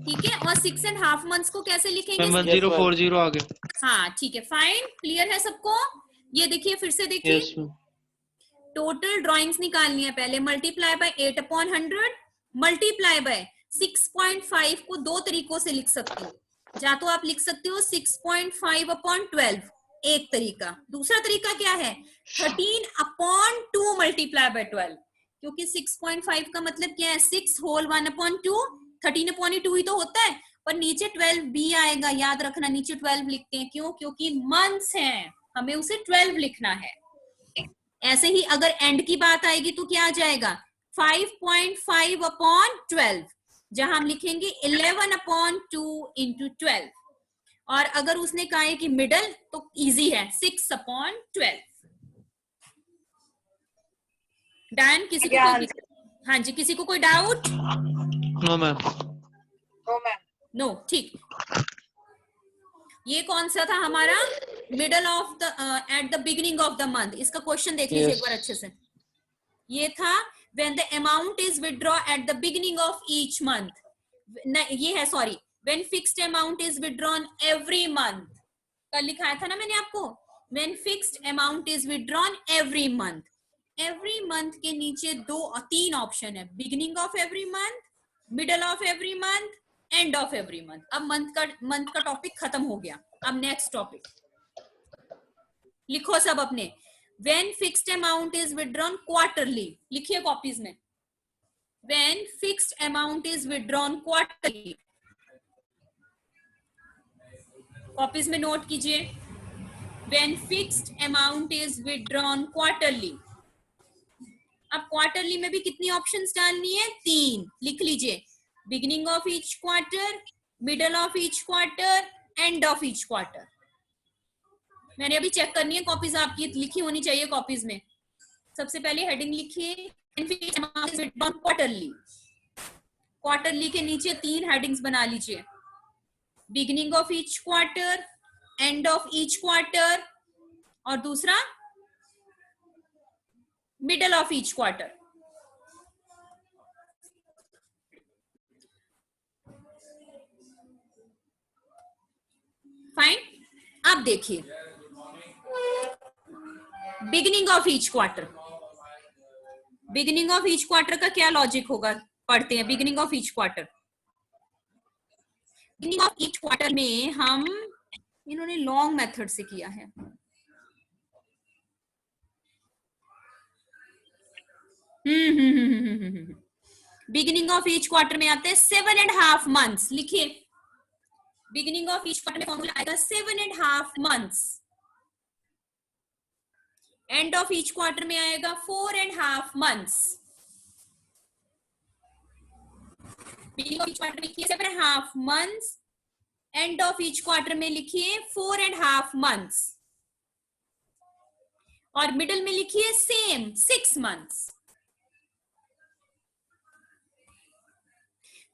ठीक है। और 6.5 मंथ्स को कैसे लिखेंगे? मैम 1040 आ गया। हाँ ठीक है, फाइन, क्लियर है सबको? ये देखिए, फिर से देखिए, यस मैम। टोटल ड्राइंग्स निकालनी है पहले। मल्टीप्लाई बाय 8/100 मल्टीप्लाई बाय 6.5 को दो तरीकों से लिख सकते हो। या तो आप लिख सकते हो 6.5/12, एक तरीका। दूसरा तरीका क्या है? 13/2 मल्टीप्लाई बाय 12, क्योंकि 6.5 का मतलब क्या है? 6 होल 1/2, 13/2 ही तो होता है, पर नीचे 12 भी आएगा, याद रखना। नीचे 12 लिखते हैं, क्यों? क्योंकि मंथ्स हैं, हमें उसे 12 लिखना है। ऐसे ही अगर एंड की बात आएगी तो क्या आ जाएगा? 5.5/12, जहां हम लिखेंगे 11/2 इंटू 12। और अगर उसने कहा है कि मिडल, तो इजी है, 6/12। डन? किसी को कोई, हाँ जी, किसी को कोई doubt? No ma'am. No ma'am. No, ठीक। ये कौन सा था हमारा? Middle of the at the beginning of the month. इसका क्वेश्चन देख लीजिए एक बार अच्छे से। ये था when the amount is withdraw at the beginning of each month। ये है, sorry, when fixed amount is withdrawn every month। कल लिखाया था ना मैंने आपको, when fixed amount is withdrawn every month। every month के नीचे 3 ऑप्शन है, beginning of every month, middle of every month, end of every month। अब मंथ का टॉपिक खत्म हो गया। अब नेक्स्ट टॉपिक लिखो सब अपने। when fixed amount is withdrawn quarterly, लिखिए कॉपीज में। when fixed amount is withdrawn quarterly, copies में नोट कीजिए। when fixed amount is withdrawn quarterly। अब क्वार्टरली में भी कितनी ऑप्शंस डालनी है? 3। लिख लीजिए, beginning of each quarter, middle of each quarter, end of each quarter. मैंने अभी चेक करनी है कॉपीज आपकी लिखी होनी चाहिए कॉपीज में। सबसे पहले हेडिंग लिखिए क्वार्टरली। क्वार्टरली के नीचे 3 हेडिंग्स बना लीजिए, beginning of each quarter, end of each quarter, और दूसरा middle of each quarter. Fine. अब देखिए, beginning of each quarter. Beginning of each quarter का क्या लॉजिक होगा? पढ़ते हैं beginning of each quarter. Beginning of each quarter में हम, इन्होंने लॉन्ग मेथड से किया है। बिगिनिंग ऑफ ईच क्वार्टर में आते हैं 7.5 मंथ्स। लिखिए, बिगिनिंग ऑफ ईच क्वार्टर में फॉर्मूला आएगा 7.5 months. End of each quarter में आएगा 4.5 months. Beginning of each quarter में लिखिए 7.5 months, end of each quarter में लिखिए 4.5 मंथ्स, और मिडल में लिखिए सेम 6 मंथ्स।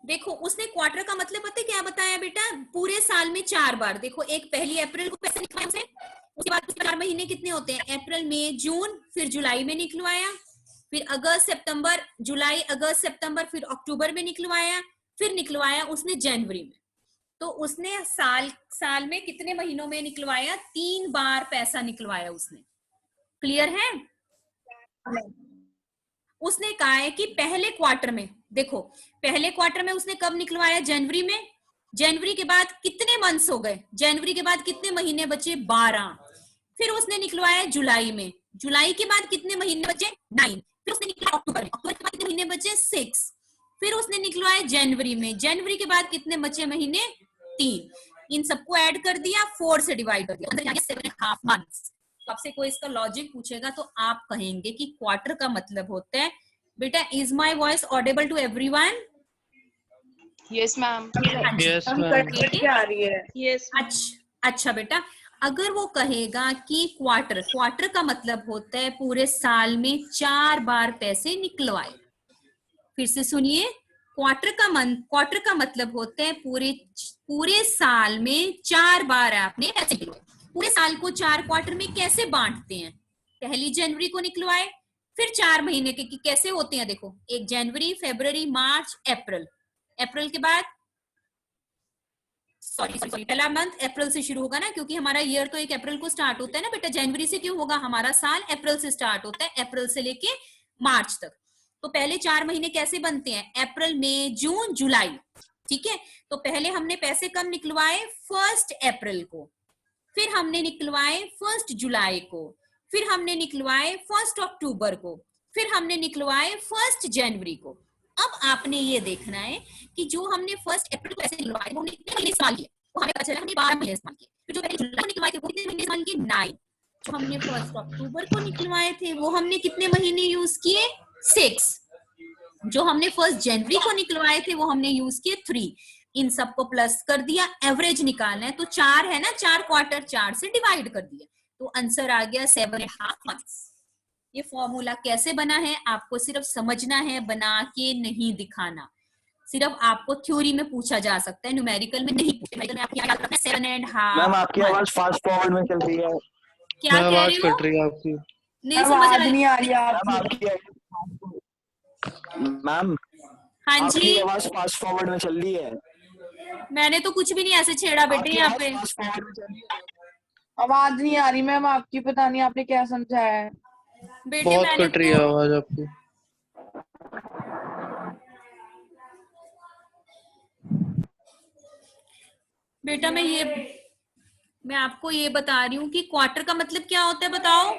देखो, उसने क्वार्टर का मतलब पता है क्या बताया बेटा? पूरे साल में 4 बार। देखो, एक 1 अप्रैल को पैसे निकलवाए उसे, उसके बाद 4 महीने कितने होते हैं? अप्रैल, मई, जून, फिर जुलाई में निकलवाया, फिर अगस्त, सितंबर, जुलाई, अगस्त, सितंबर, फिर अक्टूबर में निकलवाया, फिर निकलवाया उसने जनवरी में। तो उसने साल में कितने महीनों में निकलवाया? 3 बार पैसा निकलवाया उसने। क्लियर है? उसने कहा है कि पहले क्वार्टर में, देखो पहले क्वार्टर में उसने कब निकलवाया? जनवरी में। जनवरी के बाद कितने मंथ्स हो गए? जनवरी के बाद कितने महीने बचे? 12। फिर उसने निकलवाया जुलाई में। जुलाई के बाद कितने महीने बचे? 9। फिर उसने निकलवाया अक्टूबर में। अक्टूबर के बाद कितने महीने बचे? 6। फिर उसने निकलवाया जनवरी में। जनवरी के बाद कितने बचे महीने? 3। इन सबको ऐड कर दिया, 4 से डिवाइड कर दिया, 7.5 मंथ्स। आपसे कोई इसका लॉजिक पूछेगा तो आप कहेंगे कि क्वार्टर का मतलब होता है बेटा, is my voice audible to everyone? Yes ma'am. Yes hmm ma'am. करके आ रही है। यस। अच्छा बेटा, अगर वो कहेगा कि क्वार्टर का मतलब होता है पूरे साल में 4 बार पैसे निकलवाए। फिर से सुनिए, क्वार्टर का मतलब होता है पूरे साल में 4 बार आपने पैसे निकलवाए। पूरे साल को 4 क्वार्टर में कैसे बांटते हैं? पहली जनवरी को निकलवाए, फिर 4 महीने के कैसे होते हैं देखो, 1 जनवरी, फरवरी, मार्च, अप्रैल के बाद सॉरी पहला मंथ अप्रैल से शुरू होगा ना, क्योंकि हमारा ईयर तो 1 अप्रैल को स्टार्ट होता है ना बेटा। जनवरी से क्यों होगा? हमारा साल अप्रैल से स्टार्ट होता है, अप्रैल से लेके मार्च तक। तो पहले 4 महीने कैसे बनते हैं? अप्रैल, मई, जून, जुलाई। ठीक है, तो पहले हमने पैसे कब निकलवाए? 1 अप्रैल को, फिर हमने निकलवाए 1 जुलाई को, फिर हमने निकलवाए 1 अक्टूबर को, फिर हमने निकलवाए 1 जनवरी को। अब आपने ये देखना है कि जो हमने 1 अप्रैल को पैसे निकलवाए वो हमने कितने महीने इस्तेमाल किए? तो हमें पता चला हमने 12 महीने इस्तेमाल किए। फिर जो पहले जुलाई को निकलवाए थे वो कितने महीने इस्तेमाल किए? 9। जो हमने 1 अक्टूबर को निकलवाए थे वो हमने कितने महीने यूज किए? 6। जो हमने 1 जनवरी को निकलवाए थे वो हमने यूज किए 3। इन सबको प्लस कर दिया, एवरेज निकालना है तो 4 है ना, 4 क्वार्टर, 4 से डिवाइड कर दिया तो आंसर आ गया 7.5 मंथ्स। ये फॉर्मूला कैसे बना है आपको सिर्फ समझना है, बना के नहीं दिखाना। सिर्फ आपको थ्योरी में पूछा जा सकता है, न्यूमेरिकल में नहीं पूछे। न्यूमेरिकल में आपको याद रखना है 7.5। मैम आपकी आवाज फास्ट फॉरवर्ड में चल रही है। क्या कह आवाज रहे हो? कट रही है आपकी। नहीं समझ आवाज रहा नहीं है। आ रही है मैम आपकी। मैम हाँ आपकी जी, आवाज फास्ट फॉरवर्ड में चल रही है। मैंने तो कुछ भी नहीं ऐसे छेड़ा बेटे आपकी यहाँ आवाज पे। फास्ट फॉरवर्ड में चल रही है। आवाज नहीं आ रही मैम आपकी, पता नहीं आपने क्या समझाया है। बेटे बहुत मैंने कट रही है तो आवाज आपकी। बेटा मैं आपको ये बता रही हूँ कि क्वार्टर का मतलब क्या होता है बताओ।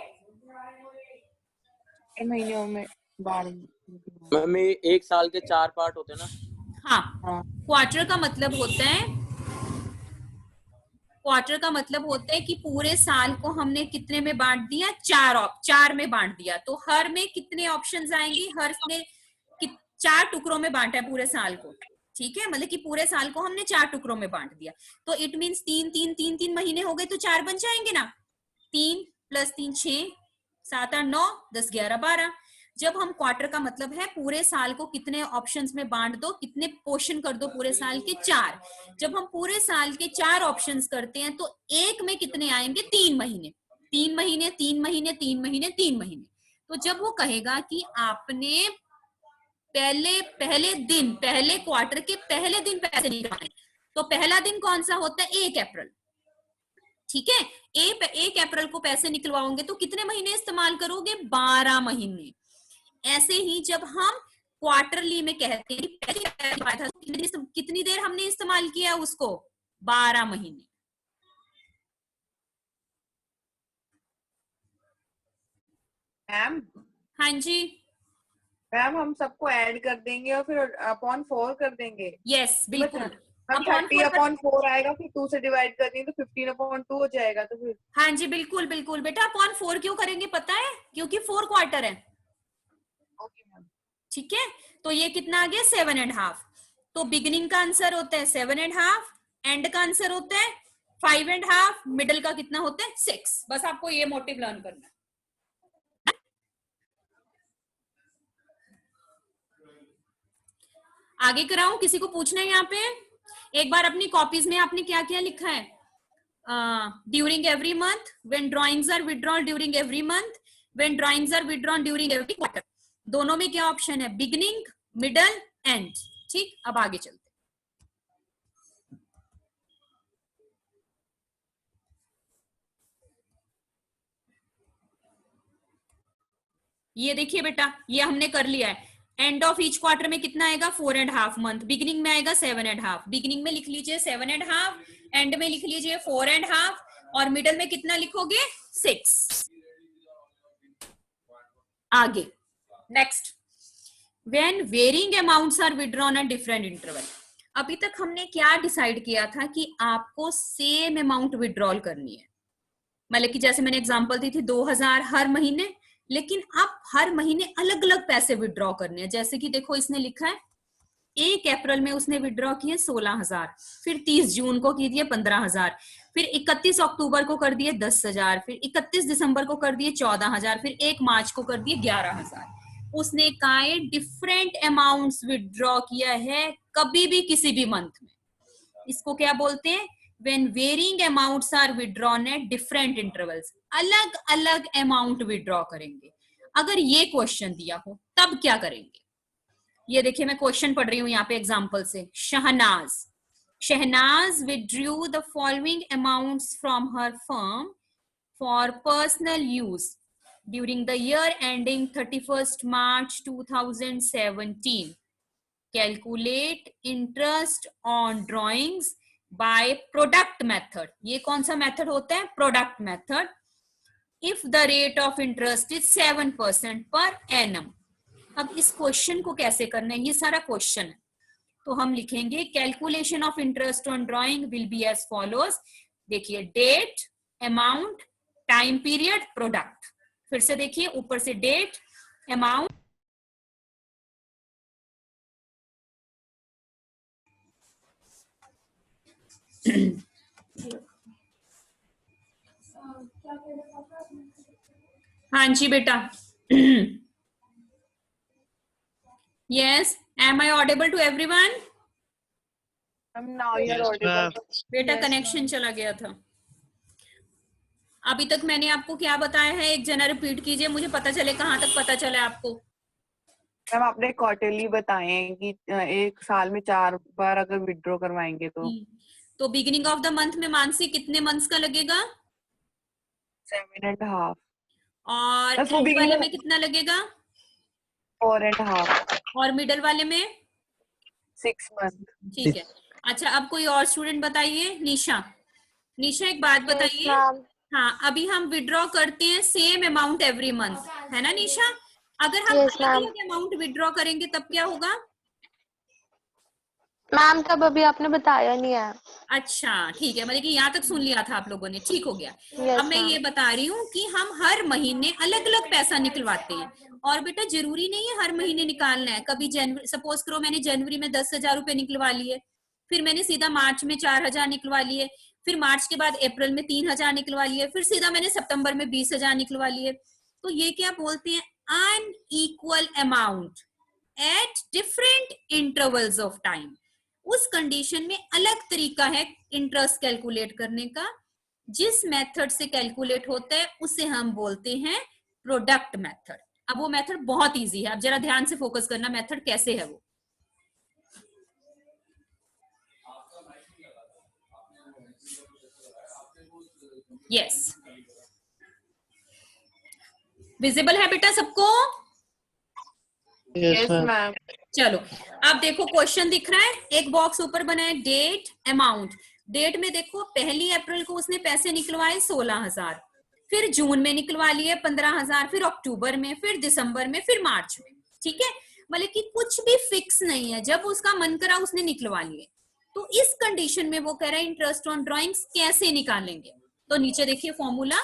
4 महीनों में बाढ़। मैम ये 1 साल के 4 पार्ट होते हैं ना। हाँ, हाँ, क्वार्टर का मतलब होता है कि पूरे साल को हमने कितने में बांट दिया? 4 में बांट दिया। तो हर में कितने ऑप्शंस आएंगे? हर में 4 टुकड़ों में बांटा है पूरे साल को। ठीक है, मतलब कि पूरे साल को हमने 4 टुकड़ों में बांट दिया। तो इट मीन्स 3 महीने हो गए तो 4 बन जाएंगे ना। 3 + 3 6, 7 8 9 10 11 12। जब हम क्वार्टर का मतलब है पूरे साल को कितने ऑप्शंस में बांट दो, कितने पोर्शन कर दो पूरे साल के? 4। जब हम पूरे साल के 4 ऑप्शंस करते हैं तो एक में कितने आएंगे? 3 महीने। 3 महीने 3 महीने 3 महीने 3 महीने। तो जब वो कहेगा कि आपने पहले क्वार्टर के पहले दिन पैसे निकाले, तो पहला दिन कौन सा होता है? 1 अप्रैल। ठीक है, 1 अप्रैल को पैसे निकलवाओगे तो कितने महीने इस्तेमाल करोगे? 12 महीने। ऐसे ही जब हम क्वार्टरली में कहते हैं कितनी देर हमने इस्तेमाल किया उसको? 12 महीने। मैम हाँ जी, मैम हम सबको ऐड कर देंगे और फिर अपॉन 4 कर देंगे। यस बिल्कुल। मैम Upon 30/4 आएगा, फिर 2 से डिवाइड कर देंगे तो 15/2 हो जाएगा। तो फिर हाँ जी बिल्कुल बिल्कुल बेटा, अपॉन 4 क्यों करेंगे पता है? क्योंकि 4 क्वार्टर है। Okay ma'am. ठीक है, तो ये कितना आ गया? 7.5। तो बिगिनिंग का आंसर होता है 7.5, एंड का आंसर होता है 5.5, मिडल का कितना होता है? 6। बस आपको ये मोटिव लर्न करना है। आगे कराऊं? किसी को पूछना है यहाँ पे? एक बार अपनी कॉपीज में आपने क्या क्या लिखा है? During every month, when drawings are withdrawn during every month, when drawings are withdrawn during every quarter. दोनों में क्या ऑप्शन है? Beginning, middle, end. ठीक, अब आगे चलते। ये देखिए बेटा, ये हमने कर लिया है। एंड ऑफ ईच क्वार्टर में कितना आएगा? 4.5 मंथ। बिगिनिंग में आएगा 7.5। बिगिनिंग में लिख लीजिए 7.5, एंड में लिख लीजिए 4.5, और मिडल में कितना लिखोगे? 6। आगे next, when varying amounts are withdrawn at different interval. अभी तक हमने क्या डिसाइड किया था कि आपको सेम अमाउंट विड्रॉल करनी है। मतलब कि जैसे मैंने एग्जांपल दी थी 2000 हर महीने, लेकिन अब हर महीने अलग अलग पैसे विड्रॉ करने हैं। जैसे कि देखो इसने लिखा है 1 अप्रैल में उसने विड्रॉ किए 16,000, फिर 30 जून को की दिए 15,000, फिर 31 अक्टूबर को कर दिए 10,000, फिर 31 दिसंबर को कर दिए 14,000, फिर 1 मार्च को कर दिए 11,000। उसने काय डिफरेंट अमाउंट्स विड्रॉ किया है कभी भी किसी भी मंथ में। इसको क्या बोलते हैं? When varying amounts are withdrawn at different intervals, अलग अलग अमाउंट विड्रॉ करेंगे। अगर ये क्वेश्चन दिया हो तब क्या करेंगे? ये देखिए मैं क्वेश्चन पढ़ रही हूँ यहाँ पे एग्जांपल से। Shehnaaz withdrew the following amounts from her firm for personal use during the year ending 31st March 2017. Calculate interest on drawings by product method. ये कौन सा मेथड होता है? Product method. If the rate of interest is 7% per annum. अब इस question को कैसे करना है? ये सारा क्वेश्चन है, तो हम लिखेंगे calculation of interest on drawing will be as follows. देखिए date, amount, time period, product. फिर से देखिए, ऊपर से डेट, अमाउंट, हाँ जी बेटा। Yes, am I audible to everyone? Now you're audible. बेटा कनेक्शन चला गया था। अभी तक मैंने आपको क्या बताया है? एक जना रिपीट कीजिए, मुझे पता चले कहाँ तक पता चला आपको। मैम आपने क्वार्टरली बताए हैं कि एक साल में 4 बार अगर विड्रॉ करवाएंगे तो बिगिनिंग ऑफ द मंथ में मानसी कितने मंथ्स का लगेगा? 7.5। और बस वो एंड वाले beginning- में कितना लगेगा? 4.5। और मिडल वाले में? 6 मंथ। ठीक है। अच्छा, अब कोई और स्टूडेंट बताइए। निशा, निशा एक बात बताइए। हाँ, अभी हम विड्रॉ करते हैं सेम अमाउंट एवरी मंथ, है ना निशा? अगर हम Yes, ma'am. अलग अमाउंट विड्रॉ करेंगे तब क्या होगा? मैम तब अभी आपने बताया नहीं है। अच्छा ठीक है, मतलब कि यहाँ तक सुन लिया था आप लोगों ने, ठीक हो गया। Yes, अब मैं ma'am. ये बता रही हूँ कि हम हर महीने अलग अलग पैसा निकलवाते हैं, और बेटा जरूरी नहीं है हर महीने निकालना है। कभी जनवरी, सपोज करो मैंने जनवरी में 10,000 रुपए निकलवा लिए, फिर मैंने सीधा मार्च में 4,000 निकलवा लिए, फिर मार्च के बाद अप्रैल में 3,000 निकलवा लिए, फिर सीधा मैंने सितंबर में 20,000 निकलवा लिए। तो ये क्या बोलते हैं? Unequal amount at different intervals of time. उस कंडीशन में अलग तरीका है इंटरेस्ट कैलकुलेट करने का। जिस मेथड से कैलकुलेट होता है उसे हम बोलते हैं प्रोडक्ट मेथड। अब वो मेथड बहुत इजी है, अब जरा ध्यान से फोकस करना मेथड कैसे है वो। यस, विजिबल है बेटा सबको? Yes ma'am. चलो अब देखो क्वेश्चन दिख रहा है, एक बॉक्स ऊपर बना है डेट, अमाउंट। डेट में देखो 1 अप्रैल को उसने पैसे निकलवाए 16,000, फिर जून में निकलवा लिए 15,000, फिर अक्टूबर में, फिर दिसंबर में, फिर मार्च में। ठीक है, मतलब कि कुछ भी फिक्स नहीं है, जब उसका मन करा उसने निकलवा लिए। तो इस कंडीशन में वो कह रहा है इंटरेस्ट ऑन ड्राइंग्स कैसे निकालेंगे। तो नीचे देखिए फॉर्मूला,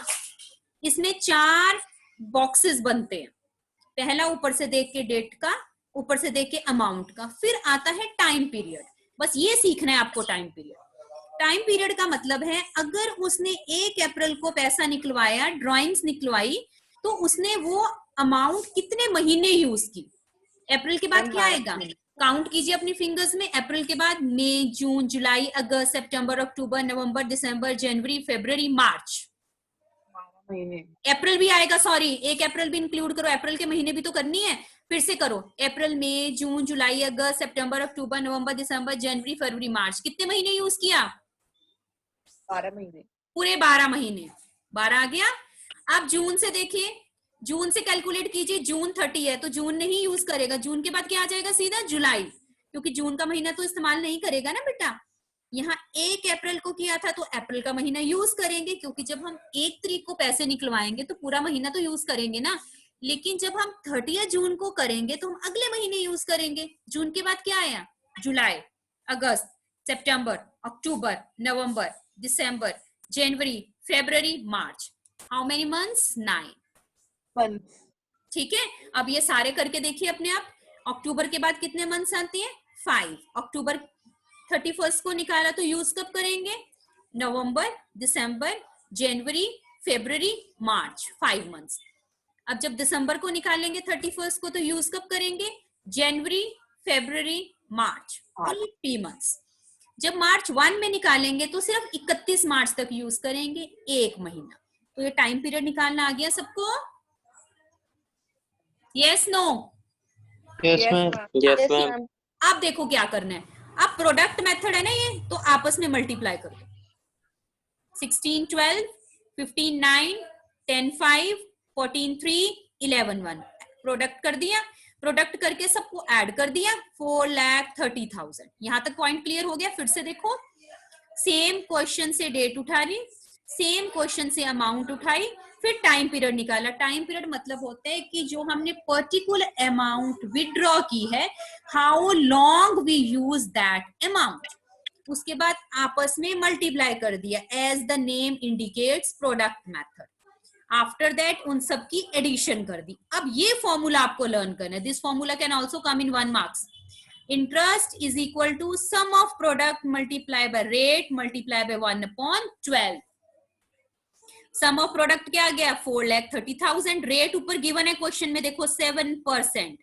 इसमें 4 बॉक्सेस बनते हैं। पहला ऊपर से देख के डेट का, ऊपर से देख के अमाउंट का, फिर आता है टाइम पीरियड। बस ये सीखना है आपको टाइम पीरियड। टाइम पीरियड का मतलब है अगर उसने 1 अप्रैल को पैसा निकलवाया, ड्राइंग्स निकलवाई, तो उसने वो अमाउंट कितने महीने यूज की। अप्रैल के बाद क्या आएगा? काउंट कीजिए अपनी फिंगर्स में। अप्रैल के बाद मई, जून, जुलाई, अगस्त, सितंबर, अक्टूबर, नवंबर, दिसंबर, जनवरी, फरवरी, मार्च। अप्रैल भी आएगा, सॉरी 1 अप्रैल भी इंक्लूड करो, अप्रैल के महीने भी तो करनी है। फिर से करो, अप्रैल, मई, जून, जुलाई, अगस्त, सितंबर, अक्टूबर, नवंबर, दिसंबर, जनवरी, फरवरी, मार्च। कितने महीने यूज किया? 12 महीने, पूरे 12 महीने। 12 आ गया। अब जून से देखिए, जून से कैलकुलेट कीजिए। जून 30 है तो जून नहीं यूज करेगा, जून के बाद क्या आ जाएगा? सीधा जुलाई, क्योंकि जून का महीना तो इस्तेमाल नहीं करेगा ना बेटा। यहाँ 1 अप्रैल को किया था तो अप्रैल का महीना यूज करेंगे, क्योंकि जब हम 1 तारीख को पैसे निकलवाएंगे तो पूरा महीना तो यूज करेंगे ना। लेकिन जब हम 30 जून को करेंगे तो हम अगले महीने यूज करेंगे। जून के बाद क्या आया? जुलाई, अगस्त, सितंबर, अक्टूबर, नवंबर, दिसंबर, जनवरी, फरवरी, मार्च। How many months? 9 मंथ। ठीक है, अब ये सारे करके देखिए अपने आप। अक्टूबर के बाद कितने मंथ्स आते हैं? 5। अक्टूबर 31 को निकाला तो यूज कब करेंगे? नवंबर, दिसंबर, जनवरी, फरवरी, मार्च, 5 मंथ्स। अब जब दिसंबर को निकालेंगे 31 को तो यूज कब करेंगे? जनवरी, फरवरी, मार्च, ओनली 3 मंथ्स। जब मार्च 1 में निकालेंगे तो सिर्फ 31 मार्च तक यूज करेंगे, 1 महीना। तो ये टाइम पीरियड निकालना आ गया सबको? Yes no? Yes ma'am. Yes Yes, ma'am. ma'am. अब देखो क्या करना है। अब प्रोडक्ट मेथड है ना ये, तो आपस में मल्टीप्लाई कर दो। 16 12, 15 9, 10 5, 14 3, 11 1। प्रोडक्ट कर दिया, प्रोडक्ट करके सबको ऐड कर दिया, 4,30,000। यहां तक पॉइंट क्लियर हो गया? फिर से देखो, सेम क्वेश्चन से डेट उठा ली, सेम क्वेश्चन से अमाउंट उठाई, फिर टाइम पीरियड निकाला। टाइम पीरियड मतलब होता है कि जो हमने पर्टिकुलर अमाउंट विड्रॉ की है, how long we use that amount. उसके बाद आपस में मल्टीप्लाई कर दिया, as the name indicates, product method. After that उन सब की एडिशन कर दी। अब ये फॉर्मूला आपको लर्न करना है। This formula can also come in 1 marks. Interest is equal to sum of product multiply by rate multiply by 1/12। Sum of product क्या आ गया? 4,30,000। रेट ऊपर गिवन है क्वेश्चन में, देखो 7%,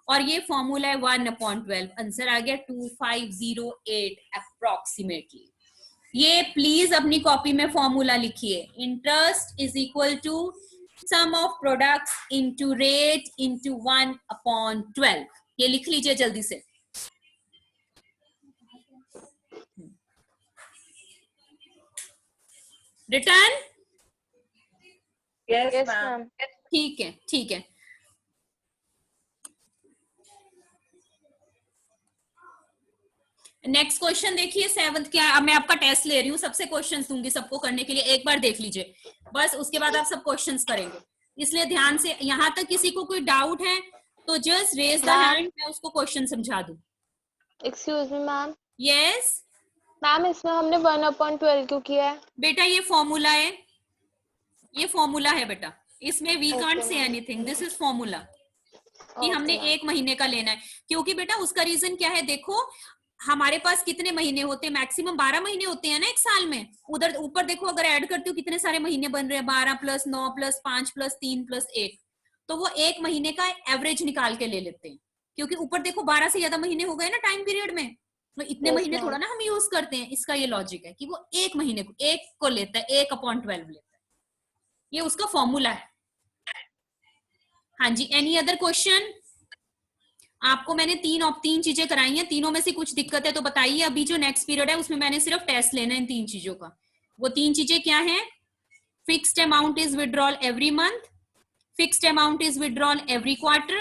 और ये फॉर्मूला है 1/12। आंसर आ गया 2508 अप्रोक्सीमेटली। ये प्लीज अपनी कॉपी में फॉर्मूला लिखिए। Interest is equal to sum of products into rate into 1/12। ये लिख लीजिए जल्दी से। Return? Yes, Yes, ma'am. ma'am. ठीक है, ठीक है। नेक्स्ट क्वेश्चन देखिए, 7th क्या है। अब मैं आपका टेस्ट ले रही हूँ, सबसे क्वेश्चंस दूंगी सबको करने के लिए, एक बार देख लीजिए बस, उसके बाद आप सब क्वेश्चंस करेंगे। इसलिए ध्यान से, यहां तक किसी को कोई डाउट है तो जस्ट रेज द हैंड, मैं उसको क्वेश्चन समझा दूं। Excuse me, ma'am. Yes ma'am इसमें हमने 1/12 क्यों किया है? बेटा, ये फॉर्मूला है, ये फॉर्मूला है बेटा, इसमें we Okay, can't say ma'am. Anything, this is formula कि Okay, हमने ma'am. 1 महीने का लेना है। क्योंकि बेटा उसका रीजन क्या है, देखो हमारे पास कितने महीने होते हैं? मैक्सिमम 12 महीने होते हैं ना एक साल में। उधर ऊपर देखो, अगर ऐड करती हूँ कितने सारे महीने बन रहे हैं, 12 + 9 + 5 + 3 + 1, तो वो 1 महीने का एवरेज निकाल के ले लेते हैं। क्योंकि ऊपर देखो 12 से ज्यादा महीने हो गए ना टाइम पीरियड में, तो इतने Yes, महीने ma'am. थोड़ा ना हम यूज करते हैं। इसका ये लॉजिक है कि वो 1 महीने को 1 को लेता है, 1/12 लेता है। ये उसका फॉर्मूला है। हाँ जी, एनी अदर क्वेश्चन? आपको मैंने तीन चीजें कराई हैं, तीनों में से कुछ दिक्कत है तो बताइए। अभी जो नेक्स्ट पीरियड है उसमें मैंने सिर्फ टेस्ट लेना है इन 3 चीजों का। वो 3 चीजें क्या हैं? Fixed amount is withdrawal every month, fixed amount is withdrawal every quarter,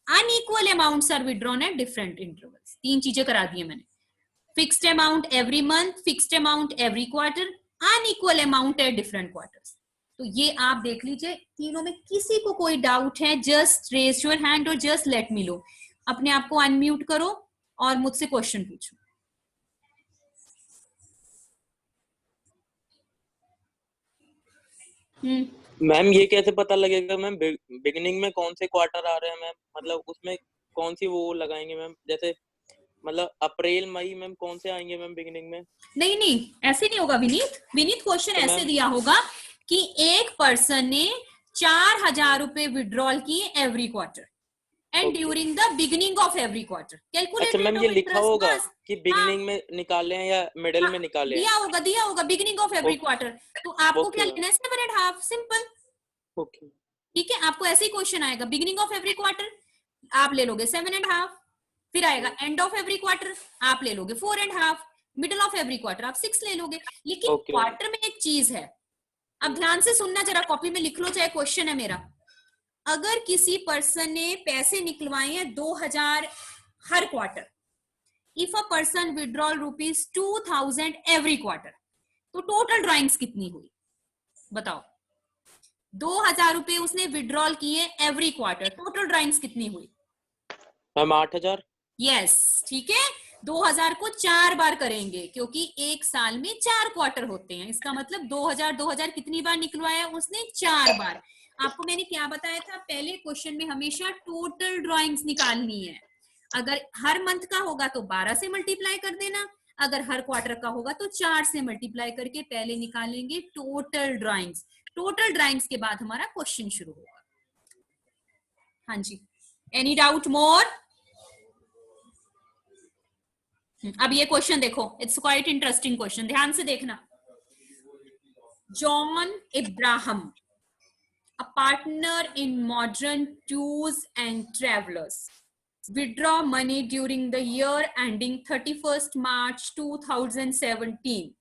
unequal amounts are withdrawn at different intervals. 3 चीजें करा दी है मैंने। Fixed amount every month, fixed amount every quarter, unequal amount at different quarters. तो ये आप देख लीजिए। तीनों में किसी को कोई डाउट है, जस्ट रेज योर हैंड और जस्ट लेट मी नो। अपने आप को अनम्यूट करो और मुझसे क्वेश्चन पूछो। मैम ये कैसे पता लगेगा मैम बिगिनिंग में कौन से क्वार्टर आ रहे हैं मैम? मतलब उसमें कौन सी वो लगाएंगे मैम? जैसे मतलब अप्रैल मई मैम कौन से आएंगे मैम बिगिनिंग में? नहीं नहीं, ऐसे नहीं होगा विनीत। विनीत क्वेश्चन तो ऐसे मैम- दिया होगा कि एक पर्सन ने 4,000 रुपए विड्रॉल किए every quarter and Okay. During the beginning of every quarter. Calculate अच्छा मैम, ये लिखा होगा कि बिगिनिंग में निकाले हैं या मिडिल में निकाले हैं? दिया होगा beginning of every Okay. Quarter. तो आपको Okay, क्या ma'am. लेना है? 7.5, सिंपल। ओके ठीक है, आपको ऐसे ही क्वेश्चन आएगा, बिगिनिंग ऑफ एवरी क्वार्टर आप ले लोगे 7.5, फिर आएगा एंड ऑफ एवरी क्वार्टर आप ले लोगे 4.5, मिडिल ऑफ एवरी क्वार्टर आप 6 ले लोगे। लेकिन Okay. क्वार्टर में एक चीज है, अब ध्यान से सुनना, जरा कॉपी में लिख लो, चाहे क्वेश्चन है मेरा। अगर किसी पर्सन ने पैसे निकलवाए हैं 2,000 हर quarter, if a person withdrawal ₹2,000 every quarter, तो टोटल ड्राइंग्स कितनी हुई बताओ? 2,000 रुपए उसने विड्रॉल किए एवरी क्वार्टर, टोटल ड्राइंग्स कितनी हुई? मैम 8,000। यस, ठीक है। 2,000 को 4 बार करेंगे क्योंकि एक साल में 4 क्वार्टर होते हैं। इसका मतलब 2,000 कितनी बार निकलवाया उसने? 4 बार। आपको मैंने क्या बताया था? पहले क्वेश्चन में हमेशा टोटल ड्राइंग्स निकालनी है। अगर हर मंथ का होगा तो 12 से मल्टीप्लाई कर देना, अगर हर क्वार्टर का होगा तो 4 से मल्टीप्लाई करके पहले निकालेंगे टोटल ड्राइंग्स। टोटल ड्राइंग्स के बाद हमारा क्वेश्चन शुरू होगा। हाँ जी, एनी डाउट मोर? अब ये क्वेश्चन देखो, इट्स क्वाइट इंटरेस्टिंग क्वेश्चन, ध्यान से देखना। John Ibrahim, a partner in modern tours and travelers, withdraw money during the year ending 31st March 2017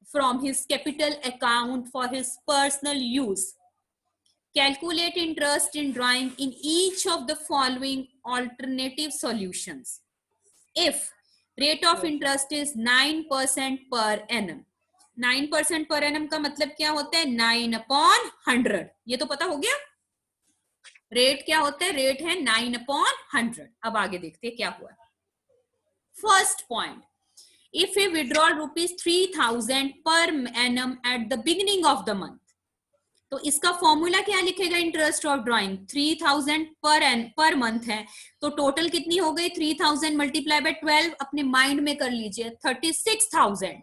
from his capital account for his personal use. Calculate interest in drawing in each of the following alternative solutions. If rate of interest is 9% per annum, 9% per annum का मतलब क्या होता है? 9/100। ये तो पता हो गया। रेट क्या होता है? रेट है 9/100। अब आगे देखते हैं क्या हुआ। First point, if A withdrawal ₹3000 per annum eight the beginning of the month, तो इसका फॉर्मूला क्या लिखेगा? Interest of drawing 3000 per month है, तो टोटल कितनी हो गई? 3000 मल्टीप्लाई बाय 12, अपने माइंड में कर लीजिए, 36,000।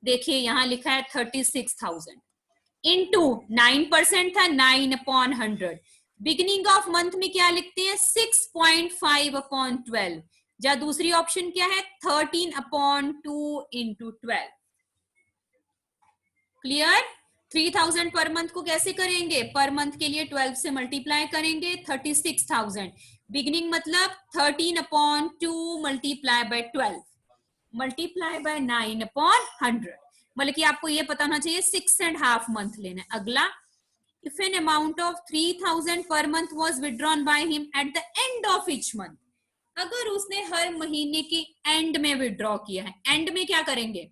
देखिए यहां लिखा है 36,000 इंटू 9% था, 9/100। बिगिनिंग ऑफ मंथ में क्या लिखते हैं? 6.5/12। या दूसरी ऑप्शन क्या है? 13/2 इंटू 12। क्लियर? 3000 पर मंथ को कैसे करेंगे? पर मंथ के लिए 12 से मल्टीप्लाई करेंगे, 36,000। बिगिनिंग मतलब 13/2 मल्टीप्लाई बाय 12 मल्टीप्लाई बाय 9/100। मतलब कि आपको ये पता होना चाहिए 6.5 मंथ लेना है। अगला, if an amount of 3000 per month was withdrawn by him at the end of each month, अगर उसने हर महीने के एंड में विड्रॉ किया है, एंड में क्या करेंगे?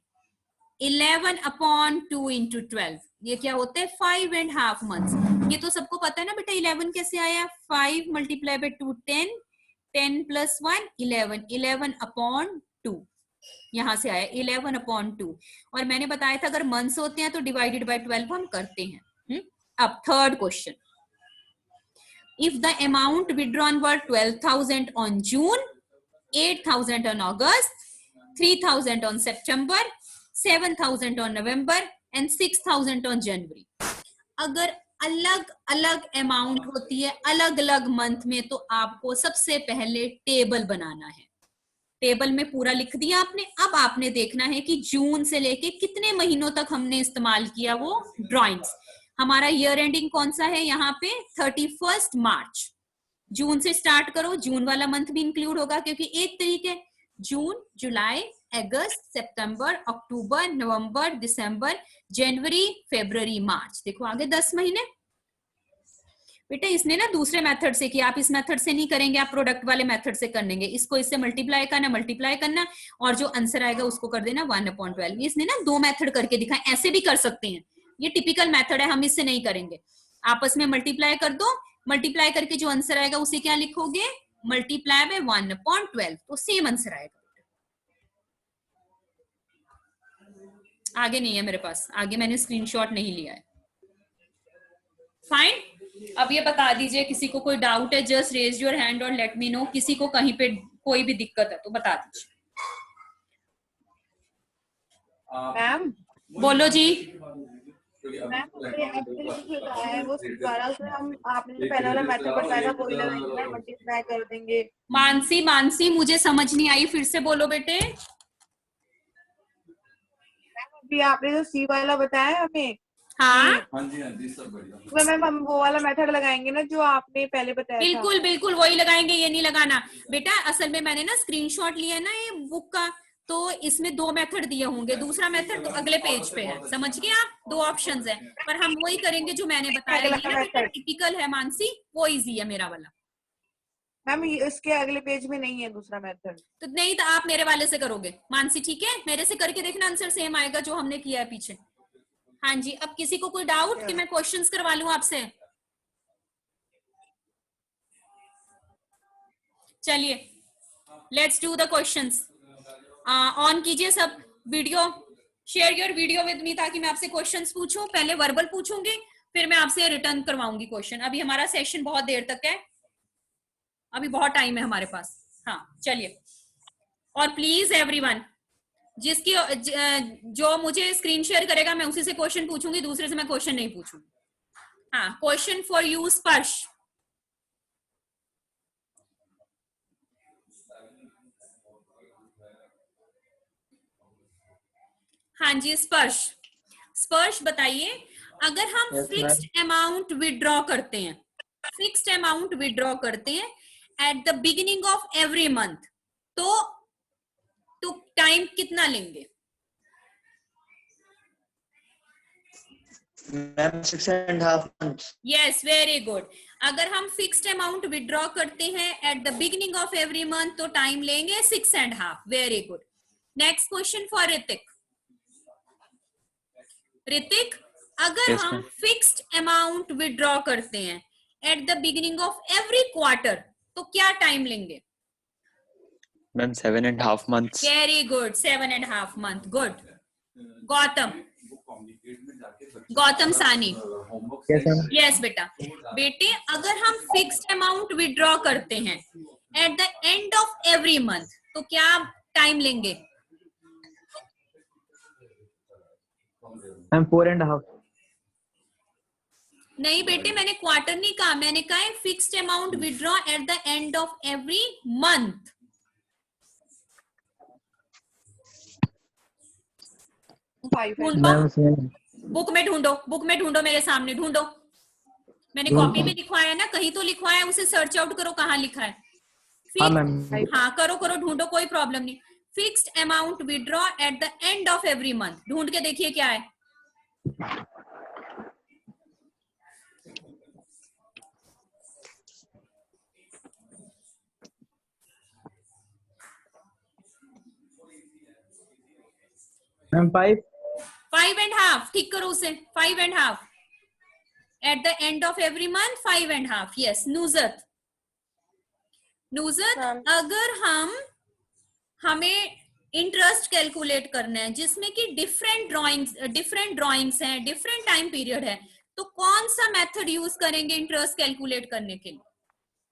11/2 इंटू 12, ये क्या होता है? 5.5 मंथ। ये तो सबको पता है ना बेटा, 11 कैसे आया? 5 मल्टीप्लाई बाय 2 10, 10 + 1 11, 11/2 यहां से आया 11/2। और मैंने बताया था अगर मंथ्स होते हैं तो डिवाइडेड बाय 12 हम करते हैं। अब third question, if the amount withdrawn were 12,000 on June, 8,000 on August, 3,000 on September, 7,000 on November and 6,000 on January. अगर अलग अलग अमाउंट होती है अलग अलग मंथ में, तो आपको सबसे पहले टेबल बनाना है। टेबल में पूरा लिख दिया आपने। अब आपने देखना है कि जून से लेके कितने महीनों तक हमने इस्तेमाल किया वो ड्राइंग्स। हमारा ईयर एंडिंग कौन सा है? यहाँ पे 31 मार्च। जून से स्टार्ट करो, जून वाला मंथ भी इंक्लूड होगा क्योंकि एक तरीके है। जून, जुलाई, अगस्त, सितंबर, अक्टूबर, नवंबर, दिसंबर, जनवरी, फरवरी, मार्च। देखो आगे 10 महीने। बेटा इसने ना दूसरे मेथड से किया, आप इस मेथड से नहीं करेंगे, आप प्रोडक्ट वाले मेथड से करेंगे। इसको इससे मल्टीप्लाई करना और जो आंसर आएगा उसको कर देना 1/12। इसने ना 2 मेथड करके दिखाए, ऐसे भी कर सकते हैं, ये टिपिकल मेथड है, हम इससे नहीं करेंगे। आपस में मल्टीप्लाई कर दो, मल्टीप्लाई करके जो आंसर आएगा उसे क्या लिखोगे? मल्टीप्लाई बाय 1/12, तो सेम आंसर आएगा। आगे नहीं है मेरे पास, आगे मैंने स्क्रीनशॉट नहीं लिया है। फाइन। अब ये बता दीजिए, किसी को कोई डाउट है? जस्ट रेज योर हैंड और लेट मी नो। किसी को कहीं पे कोई भी दिक्कत है तो बता दीजिए। मैम बोलो जी। मैम वो दोबारा से हम आपने जो पहला वाला मेथड बताया था वही लगाएंगे, मल्टीप्लाई कर देंगे। मानसी मुझे समझ नहीं आई, फिर से बोलो बेटे। अभी आपने जो सी वाला बताया हमें, हाँ जी सब बढ़िया। तो मैम हम वो वाला मेथड लगाएंगे ना जो आपने पहले बताया बिल्कुल बिल्कुल वही लगाएंगे, ये नहीं लगाना बेटा। असल में मैंने ना स्क्रीनशॉट लिया ना ये बुक का, तो इसमें 2 मेथड दिए होंगे, दूसरा मेथड अगले पेज पे है, समझ गए आप? 2 ऑप्शंस है, पर हम वही करेंगे जो मैंने बताया। ये ना टिपिकल है मानसी, वो इजी है मेरा वाला। मैम इसके अगले पेज में नहीं है दूसरा मेथड। तो नहीं, तो आप मेरे वाले से करोगे मानसी, ठीक है? मेरे से करके देखना, आंसर सेम आएगा जो हमने किया है पीछे। हाँ जी। अब किसी को कोई डाउट कि मैं क्वेश्चंस करवा लूं आपसे? चलिए let's do the questions. On कीजिए सब video, share your video with me ताकि मैं आपसे क्वेश्चंस पूछूं। पहले वर्बल पूछूंगी, फिर मैं आपसे रिटर्न करवाऊंगी क्वेश्चन। अभी हमारा सेशन बहुत देर तक है, अभी बहुत टाइम है हमारे पास। हाँ चलिए, और प्लीज एवरीवन जिसकी जो मुझे स्क्रीन शेयर करेगा मैं उसी से क्वेश्चन पूछूंगी, दूसरे से मैं क्वेश्चन नहीं पूछूंगी। हाँ, क्वेश्चन फॉर यू स्पर्श। हाँ जी स्पर्श, स्पर्श बताइए, अगर हम Yes, फिक्स्ड अमाउंट विड्रॉ करते हैं, फिक्स्ड अमाउंट विड्रॉ करते हैं eight the beginning of every month, तो टाइम कितना लेंगे? Ma'am 6.5 months. Yes, very good. अगर हम फिक्स्ड अमाउंट विड्रॉ करते हैं eight the beginning of every month तो टाइम लेंगे 6.5। Very good. Next question for Hrithik. Hrithik, अगर Yes, हम ma'am. फिक्स्ड अमाउंट विड्रॉ करते हैं eight the beginning of every quarter तो क्या टाइम लेंगे? Ma'am 7.5 months. Very good, 7.5 month। Good. Gautam सानी। यस बेटा। बेटे, अगर हम फिक्स्ड अमाउंट विड्रॉ करते हैं eight the end of every month तो क्या टाइम लेंगे? मैम 4.5। नहीं बेटे, मैंने क्वार्टर नहीं कहा, मैंने कहा fixed amount withdraw eight the end of every month. Book में ढूंढो, बुक में ढूंढो, मेरे सामने ढूंढो। मैंने कॉपी में लिखवाया ना, कहीं तो लिखवाया, उसे सर्च आउट करो कहाँ लिखा है। हाँ मैम। हाँ करो करो, ढूंढो, कोई प्रॉब्लम नहीं। Fixed amount withdraw eight the end of every month, ढूंढ के देखिए क्या है। मैम 5.5, ठीक करो उसे, 5.5 at the end of every month, 5.5। Yes, Nuzhat. Nuzhat, हाँ। अगर हमें इंटरेस्ट कैलकुलेट करना है जिसमें कि डिफरेंट ड्राइंग्स हैं, डिफरेंट टाइम पीरियड है, तो कौन सा मेथड यूज करेंगे इंटरेस्ट कैलकुलेट करने के लिए?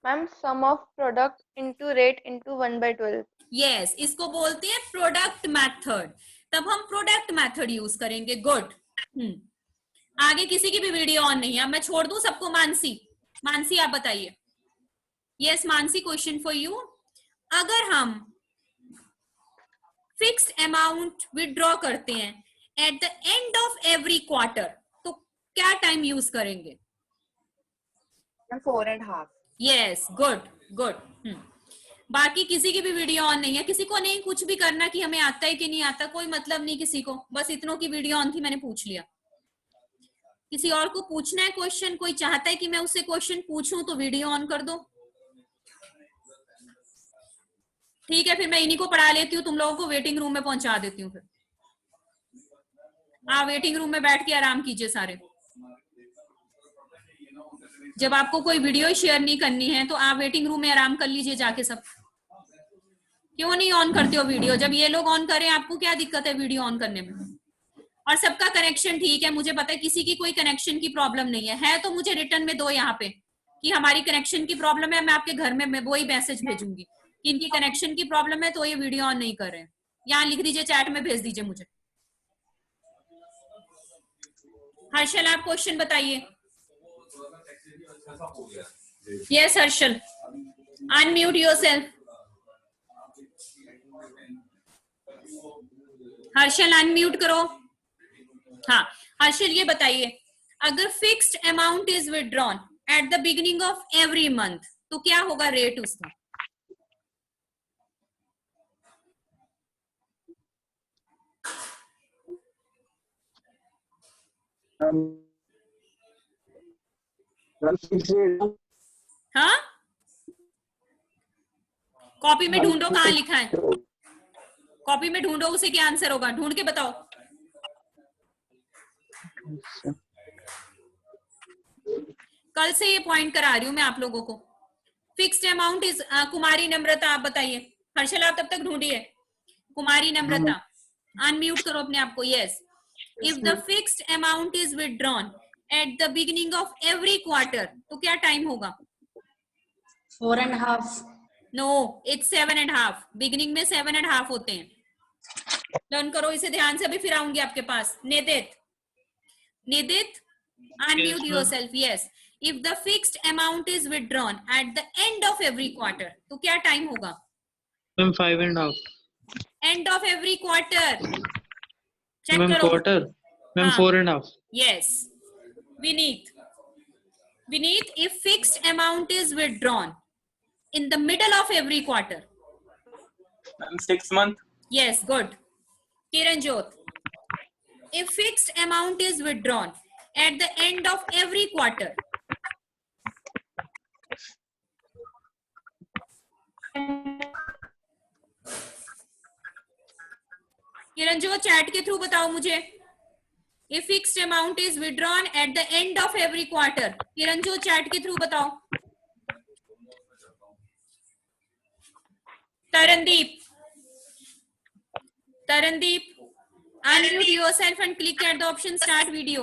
Ma'am sum of product into rate into 1/12। Yes, इसको बोलते हैं प्रोडक्ट मेथड। तब हम प्रोडक्ट मेथड यूज करेंगे। गुड। आगे किसी की भी वीडियो ऑन नहीं है, अब मैं छोड़ दूं सबको। मानसी आप बताइए। Yes Mansi, question for you. अगर हम फिक्स्ड अमाउंट विड्रॉ करते हैं eight the end of every quarter तो क्या टाइम यूज करेंगे? 4.5। Yes, good good. बाकी किसी की भी वीडियो ऑन नहीं है, किसी को नहीं कुछ भी करना कि हमें आता है कि नहीं आता, कोई मतलब नहीं किसी को, बस इतनों की वीडियो ऑन थी, मैंने पूछ लिया। किसी और को पूछना है क्वेश्चन? कोई चाहता है कि मैं उससे क्वेश्चन पूछूं तो वीडियो ऑन कर दो। ठीक है, फिर मैं इन्हीं को पढ़ा लेती हूँ, तुम लोगों को वेटिंग रूम में पहुंचा देती हूँ। फिर आप वेटिंग रूम में बैठ के आराम कीजिए सारे। जब आपको कोई वीडियो शेयर नहीं करनी है तो आप वेटिंग रूम में आराम कर लीजिए जाके सब। क्यों नहीं ऑन करते हो वीडियो? जब ये लोग ऑन करें आपको क्या दिक्कत है वीडियो ऑन करने में? और सबका कनेक्शन ठीक है, मुझे पता है किसी की कोई कनेक्शन की प्रॉब्लम नहीं है तो मुझे रिटर्न में दो यहाँ पे कि हमारी कनेक्शन की प्रॉब्लम है। मैं आपके घर में वही मैसेज भेजूंगी कि इनकी कनेक्शन की प्रॉब्लम है तो ये वीडियो ऑन नहीं कर रहे हैं। यहाँ लिख दीजिए, चैट में भेज दीजिए मुझे। हर्षल, आप क्वेश्चन बताइए। Yes Harshal, unmute yourself. Harshal unmute करो। हाँ हर्षल, ये बताइए, अगर fixed amount is withdrawn eight the beginning of every month तो क्या होगा रेट उसका? हाँ, कॉपी में ढूंढो कहाँ लिखा है, कॉपी में ढूंढो, उसे क्या आंसर होगा, ढूंढ के बताओ। कल से ये पॉइंट करा रही हूं मैं आप लोगों को। फिक्स्ड अमाउंट इज, कुमारी नम्रता आप बताइए। हर्षल आप तब तक ढूंढिए। कुमारी नम्रता अनम्यूट करो अपने आप को। Yes, if the fixed amount is withdrawn eight the beginning of every quarter तो क्या टाइम होगा? 4.5। No it's 7.5. बिगिनिंग में 7.5 होते हैं. लर्न करो इसे ध्यान से, अभी फिर आऊंगी आपके पास. निदित unmute ma'am. yourself. Yes, if the fixed amount is withdrawn at the end of every quarter, तो क्या टाइम होगा? Ma'am 5.5. End of every quarter. Check ma'am करो. quarter. मैम हाँ. 4.5. Yes. Vineet, if fixed amount is withdrawn in the middle of every quarter. Ma'am 6 month. Yes, good. Kiranjot, if fixed amount is withdrawn at the end of every quarter. Kiranjot chat के through बताओ मुझे. If fixed amount is withdrawn at the end of every quarter. Kiranjot chat के through बताओ. Tarandeep, unmute yourself and click at the option start video.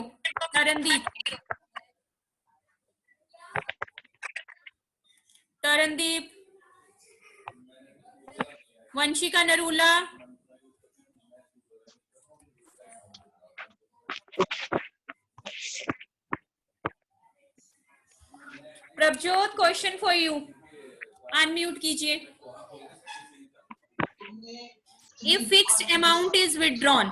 Tarandeep, Vanshika Narula. Prabjot, question for you. Unmute कीजिए. If fixed amount is withdrawn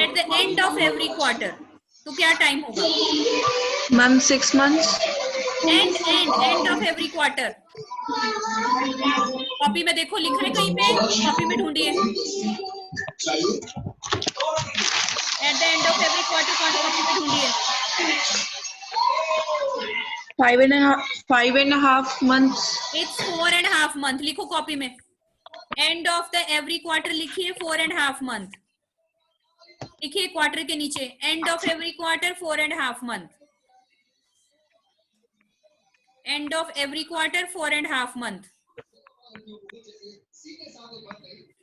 at the end of every quarter, तो क्या time होगा? Ma'am 6 months. End of every quarter. Copy में देखो लिखा है कहीं पे, कॉपी में ढूंढिए. At the end of every quarter copy में ढूंढिए. 5.5 months. It's 4.5 month. लिखो कॉपी में. End of the every quarter लिखिए 4.5 month. लिखिए क्वार्टर के नीचे. End of every quarter 4.5 month. End of every quarter 4.5 month.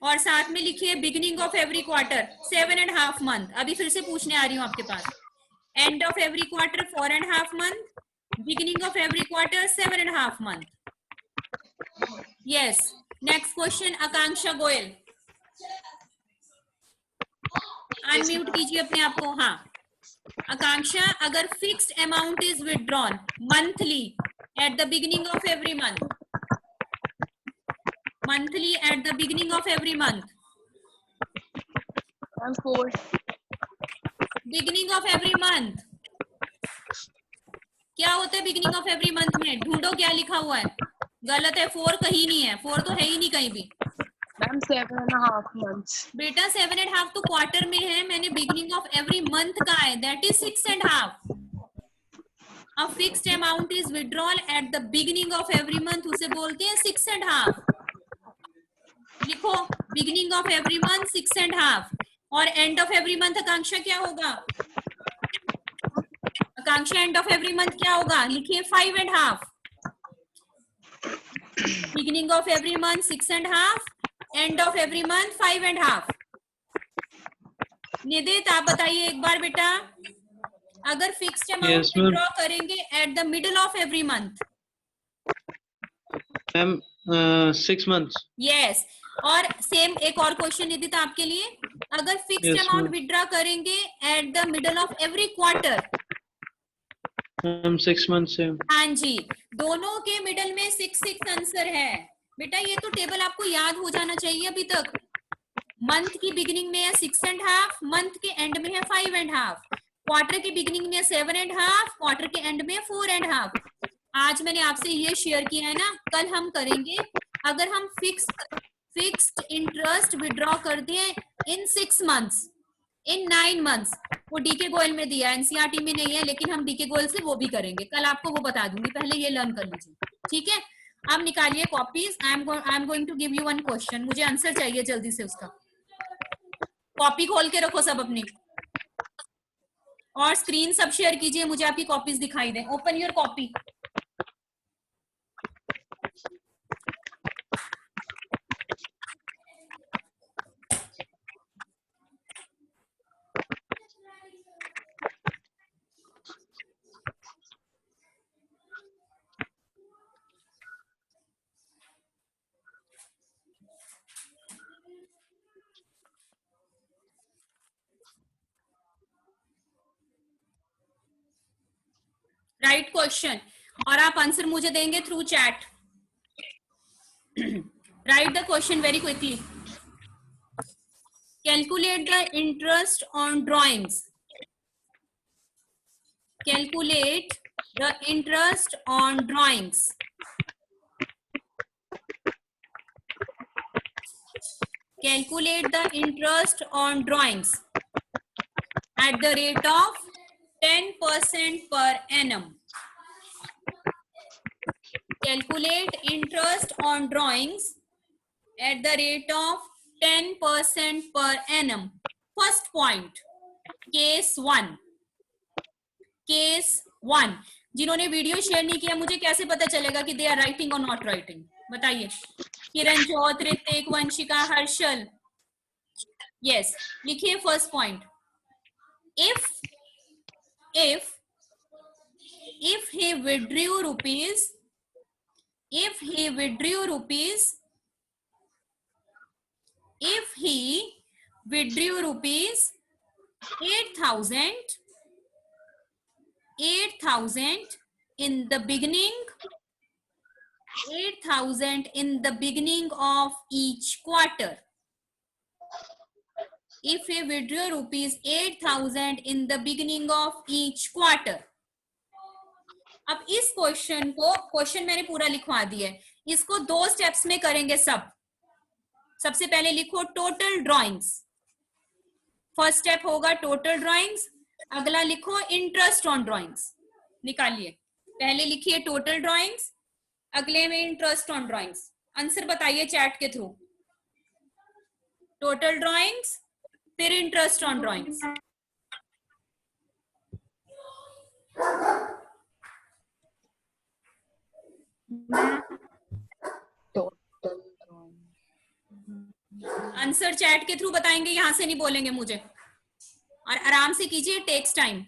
और साथ में लिखिए beginning of every quarter 7.5 month. अभी फिर से पूछने आ रही हूँ आपके पास. End of every quarter 4.5 month. Beginning of every quarter 7.5 month. Yes. Next question, Akanksha Goyal. Unmute कीजिए अपने आप को. हाँ आकांक्षा, अगर fixed amount is withdrawn monthly at the beginning of every month. Monthly at the beginning of every month. I'm 4. Beginning of every month. क्या होता है beginning of every month में? ढूंढो क्या लिखा हुआ है. गलत है. 4 कहीं नहीं है. 4 तो है ही नहीं कहीं भी. Ma'am 7.5 months. बेटा 7.5 तो क्वार्टर में है. मैंने beginning of every month कहा है. That is 6.5. A fixed amount is withdrawn at the beginning of every month. उसे बोलते हैं 6.5. लिखो beginning of every month 6.5 और end of every month आकांक्षा क्या होगा? आकांक्षा end of every month क्या होगा? लिखिए 5.5. Beginning of every month 6.5. End of every month 5.5. निदित आप बताइए एक बार बेटा, अगर फिक्स्ड अमाउंट विथड्रॉ करेंगे at the middle of every month. Ma'am 6 months. Yes. और सेम एक और क्वेश्चन निदित आपके लिए, अगर फिक्स्ड अमाउंट विथड्रॉ करेंगे at the middle of every quarter. Ma'am 6 months से. हाँ जी, दोनों के मिडल में 6 आंसर है. बेटा ये तो टेबल आपको याद हो जाना चाहिए अभी तक. मंथ की बिगिनिंग में है 6.5, मंथ के एंड में है 5.5, क्वार्टर के बिगिनिंग में 7.5, क्वार्टर के एंड में 4.5. आज मैंने आपसे ये शेयर किया है ना, कल हम करेंगे. अगर हम फिक्स्ड इंटरेस्ट विड्रॉ कर दें इन 6 months, इन 9 months, वो डीके गोयल में दिया है, एनसीईआरटी में नहीं है, लेकिन हम डीके गोयल से वो भी करेंगे. कल आपको वो बता दूंगी. पहले ये लर्न कर लीजिए. ठीक है. अब निकालिए copies. I am going to give you one question. मुझे आंसर चाहिए जल्दी से उसका. कॉपी खोल के रखो सब अपनी और स्क्रीन सब शेयर कीजिए. मुझे आपकी कॉपीज दिखाई दें. Open your copy. Right question, और आप आंसर मुझे देंगे through chat. Right the question very quickly. Calculate the interest on drawings. Calculate the interest on drawings. Calculate the interest on drawings at the rate of 10% per annum. Calculate interest on drawings at the rate of 10% per annum. First point, case 1. Case 1. जिन्होंने video share नहीं किया, मुझे कैसे पता चलेगा कि they are writing और not writing? बताइए. किरणजोत, ऋतिक, वंशिका, हर्षल. यस, लिखिए first point. if he withdrew rupees, if he withdrew rupees 8,000 in the beginning, 8,000 in the beginning of each quarter. If he withdrew rupees 8,000 in the beginning of each quarter. अब इस question को, question मैंने पूरा लिखवा दिया है, इसको 2 steps में करेंगे सब. सबसे पहले लिखो टोटल ड्राइंग्स. फर्स्ट स्टेप होगा टोटल ड्राइंग्स, अगला लिखो इंटरेस्ट ऑन ड्राइंग्स. निकालिए. पहले लिखिए टोटल ड्राइंग्स, अगले में इंटरेस्ट ऑन ड्राइंग्स. आंसर बताइए चैट के थ्रू. टोटल ड्राइंग्स, फिर interest on drawings. Answer chat के थ्रू बताएंगे, यहां से नहीं बोलेंगे मुझे. और आराम से कीजिए, टेक्स टाइम.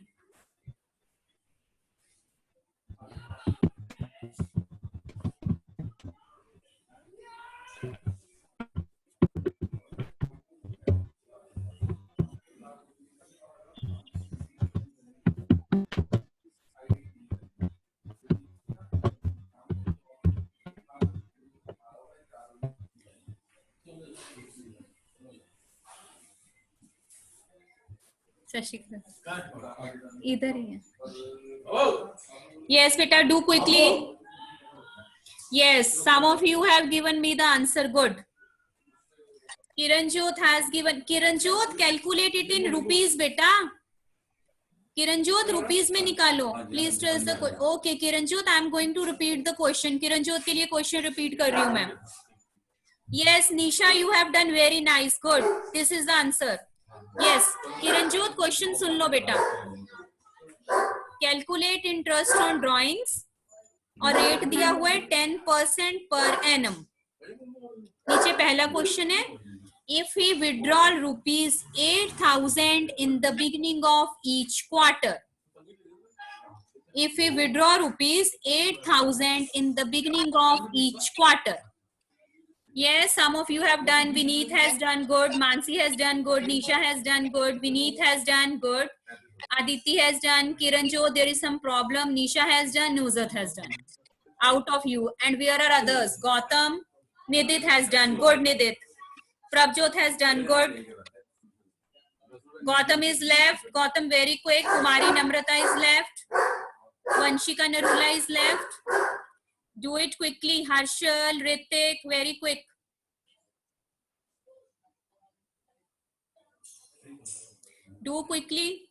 इधर ही है. Yes, beta, do quickly. Yes, some of you have given me the answer. Good. Kiranjot has given. Kiranjot, calculate it in rupees, beta. Kiranjot, rupees में निकालो. Please trace the. Okay, Kiranjot, I am going to repeat the question. Kiranjot के लिए question repeat कर रही हूँ मैं. Yes, Nisha, you have done very nice. Good. This is the answer. Yes, Kiranjot, question सुन लो बेटा. कैलकुलेट इंटरेस्ट ऑन ड्राइंग्स और रेट दिया हुआ है 10% पर एनम. नीचे पहला क्वेश्चन है, if he withdraw rupees 8,000 in the beginning of each quarter. If he withdraw rupees 8,000 in the beginning of each quarter. Yes, some of you have done. Vineet has done good. Mansi has done good. Nisha has done good. Vineet has done good. Aditi has done. Kiranjot, there is some problem. Nisha has done. Nuzat has done. Out of you. And where are others? Gautam, Nidit has done. Good, Nidit. Prabjot has done. Good. Gautam is left. Gautam very quick. Kumari Namrata is left. Vanshika Narula is left. Do it quickly. Harshal, Ritik, very quick. Do quickly.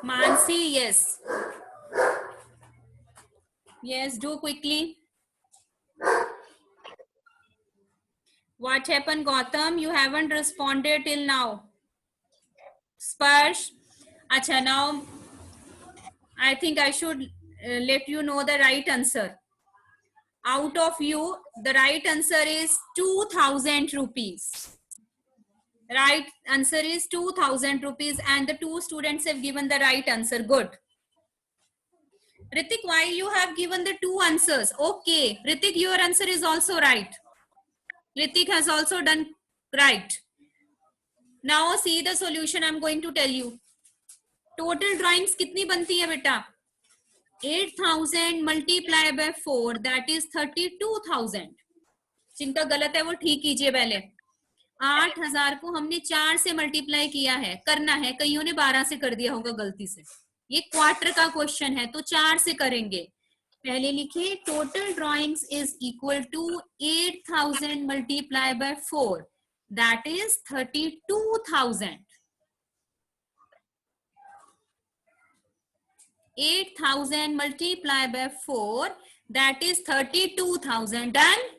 Mansi, yes. Yes, do quickly. What happened, Gautam? You haven't responded till now. Sparsh. Acha, now I think I should let you know the right answer. Out of you, the right answer is 2,000 rupees. Right answer is 2,000 rupees, and the 2 students have given the right answer. Good. Ritik, why you have given the 2 answers? Okay, Ritik, your answer is also right. Ritik has also done right. Now see the solution I'm going to tell you. Total drawings कितनी बनती है बेटा? 8,000 multiply by 4 that is 32,000. जिनका गलत है वो ठीक कीजिए पहले. 8,000 को हमने 4 से मल्टीप्लाई किया है, करना है, कईयों ने 12 से कर दिया होगा गलती से. ये क्वार्टर का क्वेश्चन है तो 4 से करेंगे. पहले लिखिए total drawings is equal to 8,000 multiply by 4 that is 32,000. 8,000 multiply by 4 that is 32,000. Done.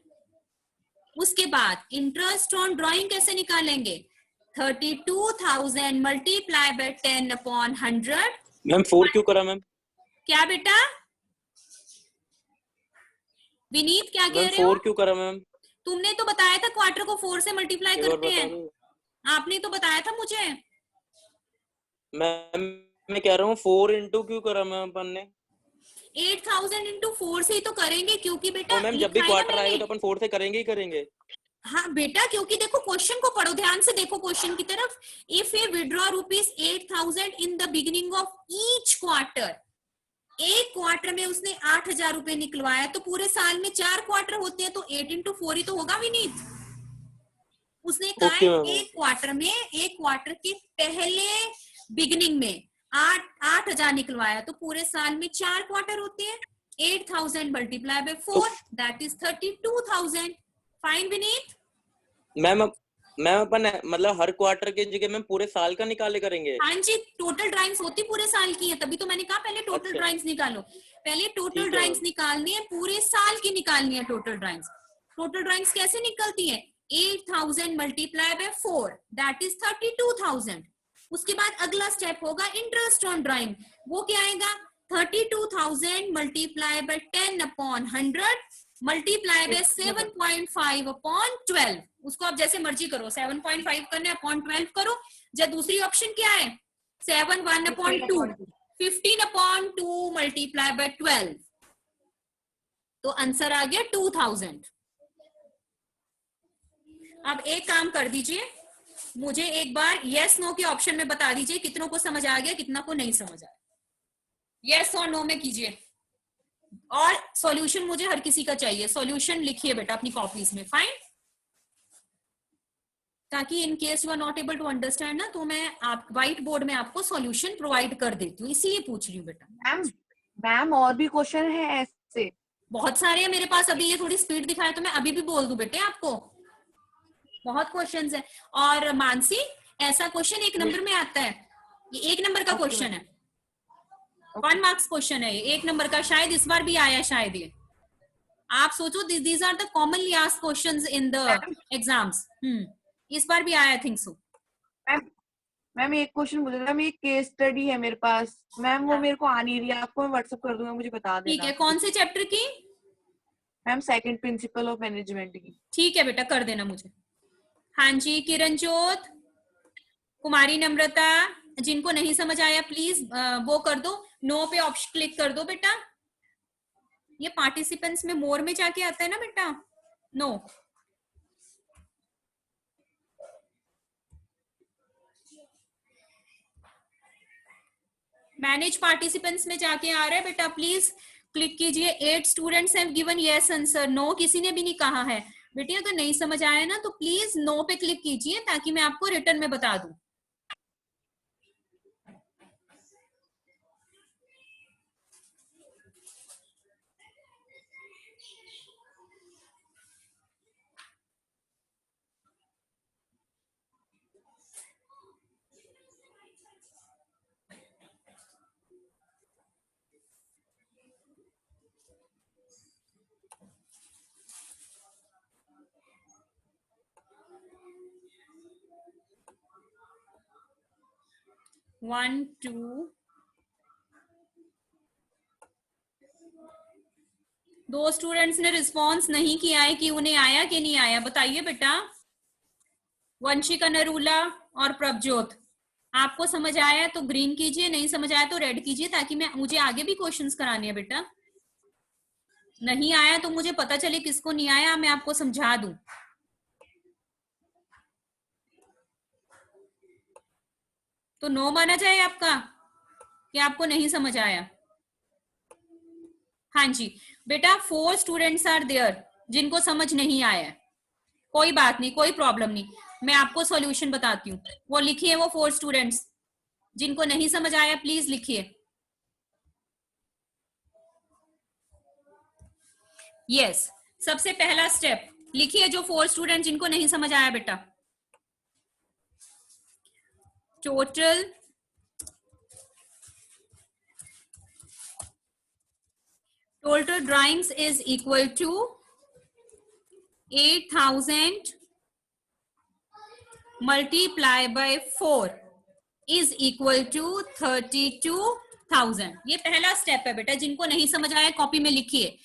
उसके बाद इंटरेस्ट ऑन ड्राइंग कैसे निकालेंगे? 32,000 मल्टीप्लाई बाय 10 अपॉन 100. मैम 4 क्यों करा मैम? क्या बेटा? विनीत क्या कह मैम रहे हो? 4 क्यों करा मैम? तुमने तो बताया था क्वार्टर को 4 से मल्टीप्लाई एक बार करते बता हैं. दो। आपने तो बताया था मुझे. मैम मैं कह रहा हूँ 4 इंटू क्यों करा मैम अपन ने? 8,000 इंटू 4 से ही तो करेंगे क्योंकि बेटा तो मैम जब भी लिखा है ना क्वार्टर आएगा मैंने. तो अपन 4 से करेंगे ही करेंगे. हाँ बेटा, क्योंकि देखो क्वेश्चन को पढ़ो, ध्यान से देखो क्वेश्चन की तरफ. If A withdraw rupees 8,000 in the beginning of each quarter, एक क्वार्टर में उसने 8,000 रुपए निकलवाया तो पूरे साल में 4 क्वार्टर होते हैं तो 8 इंटू 4 ही तो होगा विनीत. उसने कहा Okay, ma'am. एक क्वार्टर में, एक क्वार्टर के पहले बिगिनिंग में 8,000 निकलवाया तो पूरे साल में 4 क्वार्टर होते हैं. 8,000 multiply by 4 that is 32,000. Fine Vineet. Ma'am अपन मतलब हर क्वार्टर के जगह मैम पूरे साल का निकाले करेंगे. हाँ जी, टोटल ड्राइंग्स होती पूरे साल की है, तभी तो मैंने कहा पहले टोटल अच्छा। ड्राइंग्स निकालो. पहले टोटल ठीक है। ड्राइंग्स निकालनी है, पूरे साल की निकालनी है टोटल ड्राइंग्स. टोटल ड्राइंग्स कैसे निकलती है? 8,000 मल्टीप्लाई बाय 4 दैट इज 32,000. उसके बाद अगला स्टेप होगा इंटरेस्ट ऑन ड्राइंग. वो क्या आएगा? 32,000 multiply by 10 upon 100 multiply by 7.5 upon 12. उसको आप जैसे मर्जी करो, 7.5 करना अपॉन 12 करो. जब दूसरी ऑप्शन क्या है? 7 1 अपॉन 2 15 अपॉन 2 मल्टीप्लाई बाय 12. तो आंसर आ गया 2,000. अब एक काम कर दीजिए, मुझे एक बार यस नो के ऑप्शन में बता दीजिए कितनों को समझ आ गया, कितना को नहीं समझ आया. यस और नो में कीजिए. और सॉल्यूशन मुझे हर किसी का चाहिए. सॉल्यूशन लिखिए बेटा अपनी कॉपीज में. फाइन. ताकि in case you are not able to understand ना, तो मैं आप व्हाइट बोर्ड में आपको सॉल्यूशन प्रोवाइड कर देती हूँ, इसीलिए पूछ रही हूँ बेटा. मैम और भी क्वेश्चन है ऐसे? बहुत सारे हैं मेरे पास. अभी ये थोड़ी स्पीड दिखाए तो मैं अभी भी बोल दूं बेटे आपको. बहुत क्वेश्चंस है. और मानसी, ऐसा क्वेश्चन 1 नंबर में आता है. ये 1 नंबर का क्वेश्चन है. 1 मार्क्स क्वेश्चन है ये, 1 नंबर का. शायद इस बार भी आया, शायद ये. आप सोचो these are the commonly asked questions in the exams. इस बार भी आया, आई थिंक सो. मैम एक क्वेश्चन पूछा था. एक केस स्टडी है मेरे पास मैम, वो मेरे को आ नहीं रही है. आपको मैं व्हाट्सएप कर दूंगा, मुझे बता देना. ठीक है. कौन से चैप्टर की? Ma'am second principle of management की. ठीक है बेटा, कर देना मुझे. हाँ जी, किरणजोत, कुमारी नम्रता, जिनको नहीं समझ आया प्लीज वो कर दो. नो पे ऑप्शन क्लिक कर दो बेटा. ये पार्टिसिपेंट्स में मोर में जाके आता है ना बेटा. नो. मैनेज पार्टिसिपेंट्स में जाके आ रहा है बेटा, प्लीज क्लिक कीजिए. 8 students have given yes answer. No किसी ने भी नहीं कहा है. बेटे अगर नहीं समझ आया ना तो प्लीज नो पे क्लिक कीजिए ताकि मैं आपको रिटर्न में बता दूं. वन टू 2 स्टूडेंट्स ने रिस्पॉन्स नहीं किया है कि उन्हें आया कि नहीं आया. बताइए बेटा. वंशिका नरूला और प्रभजोत, आपको समझ आया तो ग्रीन कीजिए, नहीं समझ आया तो रेड कीजिए ताकि मुझे आगे भी क्वेश्चंस कराने हैं बेटा. नहीं आया तो मुझे पता चले किसको नहीं आया, मैं आपको समझा दूं. तो नो माना जाए आपका, क्या आपको नहीं समझ आया? हाँ जी बेटा, 4 स्टूडेंट्स आर देयर जिनको समझ नहीं आया। कोई बात नहीं, कोई प्रॉब्लम नहीं, मैं आपको सॉल्यूशन बताती हूँ। वो लिखिए, वो 4 स्टूडेंट्स जिनको नहीं समझ आया प्लीज लिखिए। यस, सबसे पहला स्टेप लिखिए, जो 4 स्टूडेंट जिनको नहीं समझ आया बेटा। Total drawings is equal to 8,000 multiply by 4 is equal to 32,000। ये पहला स्टेप है बेटा, जिनको नहीं समझ आया कॉपी में लिखिए।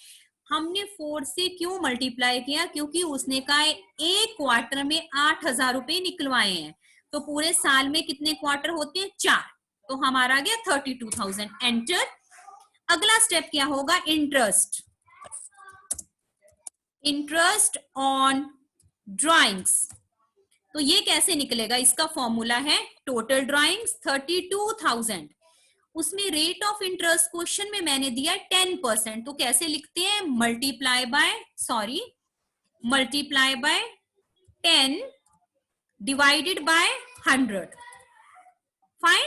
हमने 4 से क्यों मल्टीप्लाई किया? क्योंकि उसने कहा एक क्वार्टर में 8,000 रुपए निकलवाए हैं, तो पूरे साल में कितने क्वार्टर होते हैं? 4, तो हमारा आ गया 32,000। एंटर। अगला स्टेप क्या होगा? इंटरेस्ट। Interest on drawings. तो ये कैसे निकलेगा? इसका फॉर्मूला है टोटल ड्राइंग्स 32,000, उसमें रेट ऑफ इंटरेस्ट क्वेश्चन में मैंने दिया 10%, तो कैसे लिखते हैं? Multiply by 10 divided by 100। Fine,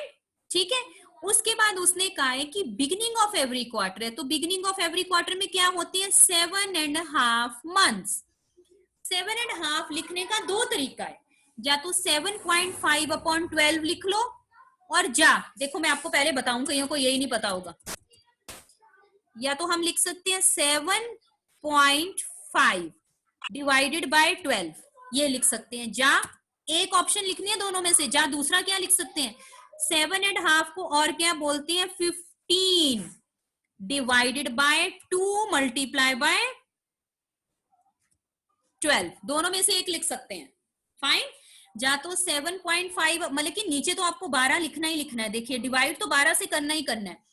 ठीक है। उसके बाद उसने कहा है कि बिगिनिंग ऑफ एवरी क्वार्टर है, तो बिगिनिंग ऑफ एवरी क्वार्टर में क्या होती है? 7.5 मंथ्स। 7.5 लिखने का 2 तरीका है, या तो 7.5/12 लिख लो, और देखो मैं आपको पहले बताऊं, कईयों को यही नहीं पता होगा। या तो हम लिख सकते हैं 7.5 डिवाइडेड बाय 12, ये लिख सकते हैं। एक ऑप्शन लिखनी है दोनों में से। दूसरा क्या लिख सकते हैं? 7.5 को और क्या बोलते हैं? 15 डिवाइडेड बाय 2 मल्टीप्लाई बाय 12, दोनों में से एक लिख सकते हैं। फाइन। तो 7.5, मतलब कि नीचे तो आपको 12 लिखना ही लिखना है। देखिए डिवाइड तो 12 से करना ही करना है।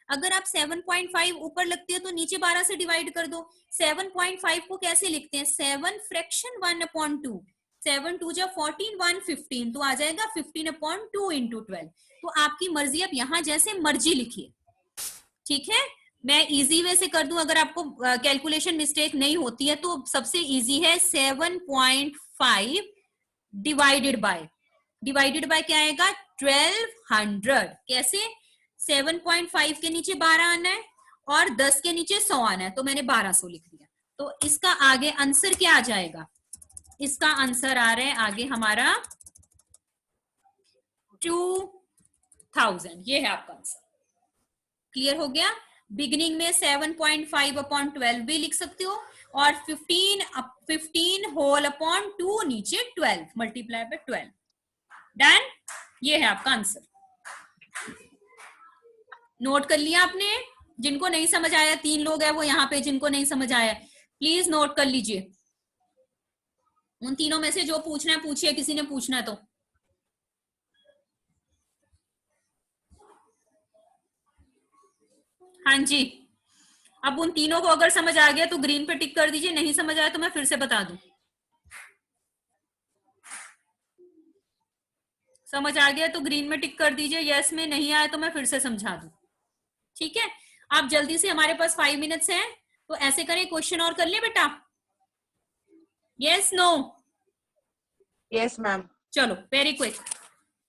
अगर आप 7.5 ऊपर लगती है तो नीचे 12 से डिवाइड कर दो। 7.5 को कैसे लिखते हैं? 7 फ्रैक्शन 1/2, 7 2 14, 1 15, तो आ जाएगा 15/2 इंटू 12। तो आपकी मर्जी, आप यहां जैसे मर्जी लिखिए, ठीक है। मैं इजी वे से कर दूं, अगर आपको कैलकुलेशन मिस्टेक नहीं होती है तो सबसे इजी है 7.5 डिवाइडेड बाय क्या आएगा? 1200। कैसे? 7.5 के नीचे 12 आना है और 10 के नीचे 100 आना है, तो मैंने 1200 लिख दिया। तो इसका आगे आंसर क्या आ जाएगा? इसका आंसर आ रहा है आगे हमारा 2000। ये है आपका आंसर। क्लियर हो गया? बिगिनिंग में 7.5/12 भी लिख सकते हो, और 15 होल अपॉन 2 नीचे 12 मल्टीप्लाई बाय 12। डन। ये है आपका आंसर। नोट कर लिया आपने? जिनको नहीं समझ आया, 3 लोग हैं वो यहाँ पे जिनको नहीं समझ आया, प्लीज नोट कर लीजिए। उन तीनों में से जो पूछना है पूछिए, किसी ने पूछना है तो। हाँ जी, अब उन तीनों को अगर समझ आ गया तो ग्रीन पे टिक कर दीजिए, नहीं समझ आया तो मैं फिर से बता दूं। समझ आ गया तो ग्रीन में टिक कर दीजिए, यस में, नहीं आया तो मैं फिर से समझा दूं। ठीक है, आप जल्दी से, हमारे पास 5 मिनट्स हैं, तो ऐसे करें, क्वेश्चन और कर ले बेटा। Yes no? Yes ma'am. चलो वेरी क्विक,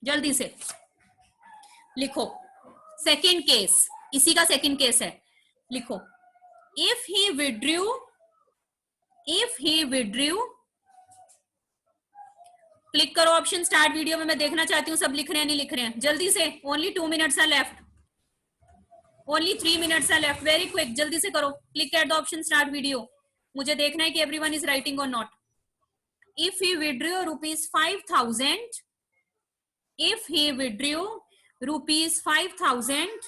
जल्दी से लिखो। सेकंड केस, इसी का सेकंड केस है, लिखो। इफ ही विड्रू, क्लिक करो ऑप्शन स्टार्ट वीडियो में। मैं देखना चाहती हूँ सब लिख रहे हैं नहीं लिख रहे हैं, जल्दी से। Only 2 minutes are left, only 3 minutes are left. Very quick, जल्दी से करो, click at the option start video. मुझे देखना है कि एवरीवन इज राइटिंग और not. If he withdrew rupees 5,000, if he withdrew rupees 5,000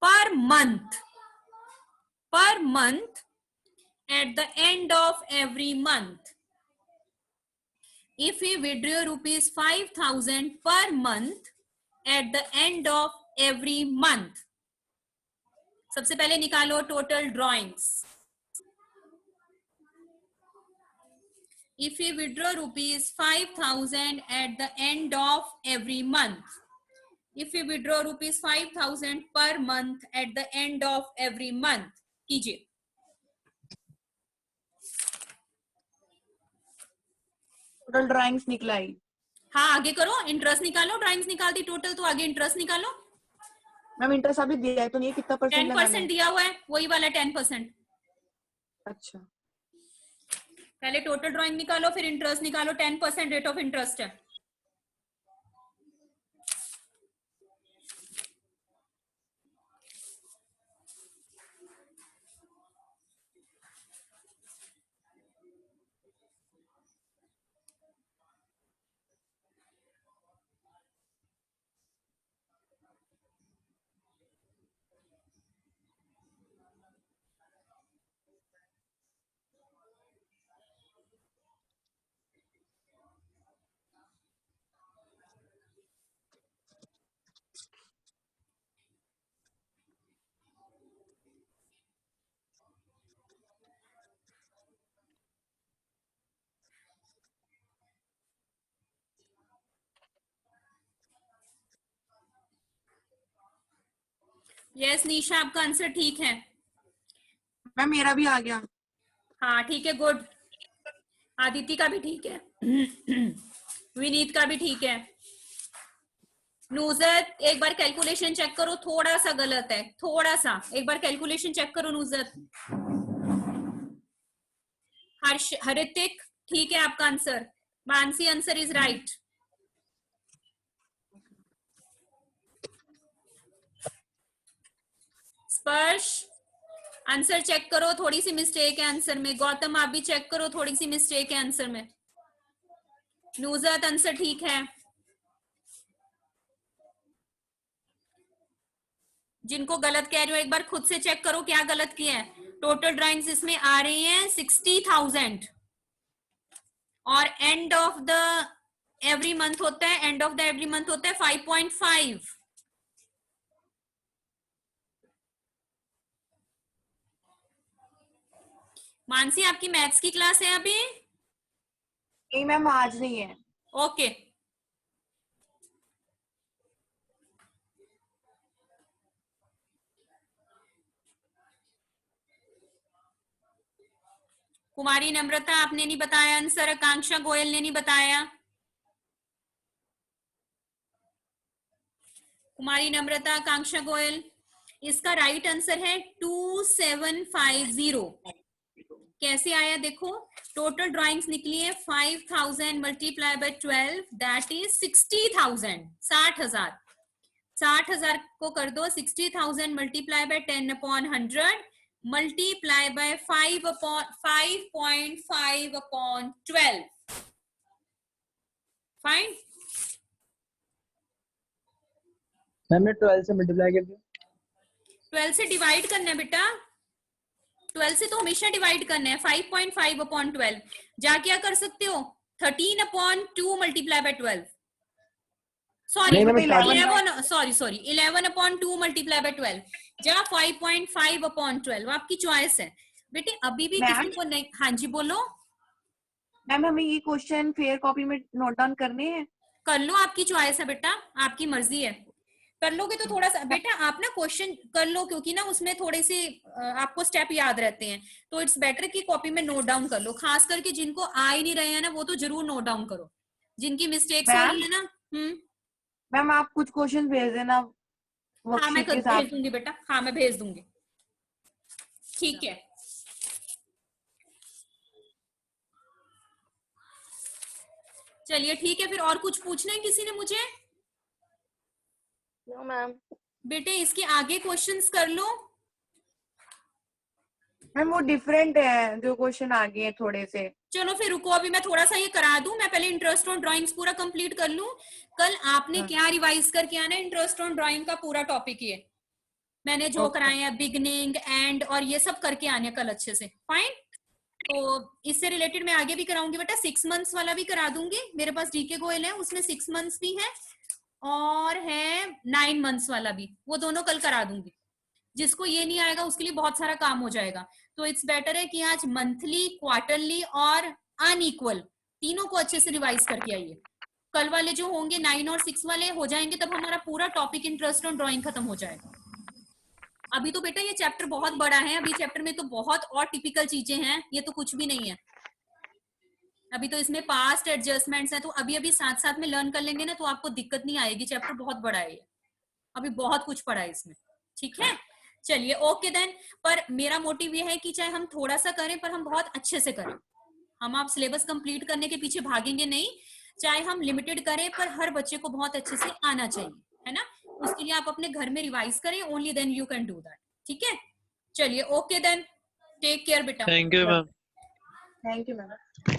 per month at the end of every month, if he withdrew rupees 5,000 per month at the end of every month, सबसे पहले निकालो total drawings. If we withdraw rupees 5,000 at the end of every month, if you withdraw ₹5,000 per month at the end of every month, कीजिए। Total drawings निकलाई। हाँ आगे करो, interest निकालो, drawings निकाल दी टोटल, तो आगे इंटरेस्ट निकालो। मैम इंटरेस्ट अभी दिया है तो नहीं, कितना परसेंट 10% लगाना है? दिया हुआ है, वही वाला 10%। अच्छा पहले टोटल ड्राइंग निकालो, फिर इंटरेस्ट निकालो। 10% रेट ऑफ इंटरेस्ट है। यस निशा, आपका आंसर ठीक है। मैम मेरा भी आ गया। हाँ ठीक है, गुड। आदिति का भी ठीक है। विनीत का भी ठीक है। नुजत एक बार कैलकुलेशन चेक करो, थोड़ा सा गलत है, थोड़ा सा। एक बार कैलकुलेशन चेक करो नुजत। हरितिक ठीक है आपका answer. Mansi answer is right. स्पर्श आंसर चेक करो, थोड़ी सी मिस्टेक है आंसर में। गौतम आप भी चेक करो, थोड़ी सी मिस्टेक है आंसर में। नुजत आंसर ठीक है। जिनको गलत कह रहे हो एक बार खुद से चेक करो क्या गलत किया है। टोटल ड्राइंग्स इसमें आ रही हैं 60,000 और end of the every month होता है, end of the every month होता है 5.5। मानसी आपकी मैथ्स की क्लास है अभी? नहीं मैम आज नहीं है। ओके कुमारी नम्रता आपने नहीं बताया आंसर। आकांक्षा गोयल ने नहीं बताया। कुमारी नम्रता, आकांक्षा गोयल, इसका राइट आंसर है 2750। कैसे आया देखो, टोटल ड्राइंग्स निकली है 5,000 मल्टीप्लाई बाय 12 दैट इज 60,000। 60,000 60,000 को कर दो 60,000 multiply by 10/100 multiply by 5.5/12। Fine. Ma'am ने 12 से मल्टीप्लाई कर दिया। 12 से डिवाइड करना है बेटा, 12 से तो हमेशा डिवाइड करना है। 5.5/12 जा क्या कर सकते हो, 13/2 multiply by 12। Sorry 11/2 multiply by 12 जा 5.5/12। आपकी चॉइस है बेटे। अभी भी किसी को नहीं। हाँ जी बोलो। मैम हमें ये क्वेश्चन फेयर कॉपी में नोट डाउन करने हैं? कर लो, आपकी चॉइस है बेटा, आपकी मर्जी है। कर लोगे तो थोड़ा सा बेटा आप ना क्वेश्चन कर लो, क्योंकि ना उसमें थोड़े से आपको स्टेप याद रहते हैं, तो इट्स बेटर कि कॉपी में नोट डाउन कर लो। खास करके जिनको आ ही नहीं रहे हैं ना वो तो जरूर नोट डाउन करो, जिनकी मिस्टेक्स हो रही है ना। मैम आप कुछ क्वेश्चन भेज देना। हाँ मैं भेज दूंगी बेटा, हाँ मैं भेज दूंगी। ठीक है चलिए ठीक है। फिर और कुछ पूछना है किसी ने मुझे? No ma'am. बेटे इसके आगे क्वेश्चंस कर लो। मैम वो डिफरेंट है जो क्वेश्चन आगे हैं थोड़े से। चलो फिर रुको, अभी मैं थोड़ा सा ये करा दूं। मैं पहले इंटरेस्ट ऑन ड्राइंग्स पूरा कंप्लीट कर लूं। कल आपने क्या रिवाइज करके आना है, इंटरेस्ट ऑन ड्राइंग का पूरा टॉपिक ये मैंने जो कराए हैं, बिगनिंग एंड और ये सब करके आने कल अच्छे से। फाइन। तो इससे रिलेटेड मैं आगे भी कराऊंगी बेटा। 6 मंथ्स वाला भी करा दूंगी। मेरे पास डीके गोयल है, उसमें 6 मंथ्स भी है और है 9 मंथ्स वाला भी, वो दोनों कल करा दूंगी। जिसको ये नहीं आएगा उसके लिए बहुत सारा काम हो जाएगा। तो इट्स बेटर है कि आज मंथली, क्वार्टरली और अनइक्वल तीनों को अच्छे से रिवाइज करके आइए। कल वाले जो होंगे 9 और 6 वाले हो जाएंगे, तब हमारा पूरा टॉपिक इंटरेस्ट ऑन ड्राइंग खत्म हो जाएगा। अभी तो बेटा ये चैप्टर बहुत बड़ा है, अभी चैप्टर में तो बहुत और टिपिकल चीजें हैं, ये तो कुछ भी नहीं है। अभी तो इसमें पास्ट एडजस्टमेंट्स हैं, तो अभी अभी साथ साथ में लर्न कर लेंगे ना, तो आपको दिक्कत नहीं आएगी। चैप्टर बहुत बड़ा है ये, अभी बहुत कुछ पढ़ा है इसमें, ठीक है। चलिए ओके देन। पर मेरा मोटिव ये है कि चाहे हम थोड़ा सा करें पर हम बहुत अच्छे से करें। हम आप सिलेबस कंप्लीट करने के पीछे भागेंगे नहीं, चाहे हम लिमिटेड करें पर हर बच्चे को बहुत अच्छे से आना चाहिए, है ना। उसके लिए आप अपने घर में रिवाइज करें, only then you can do that, ठीक है। चलिए ओके देन, टेक केयर बेटा। Thank you ma'am. Thank you ma'am.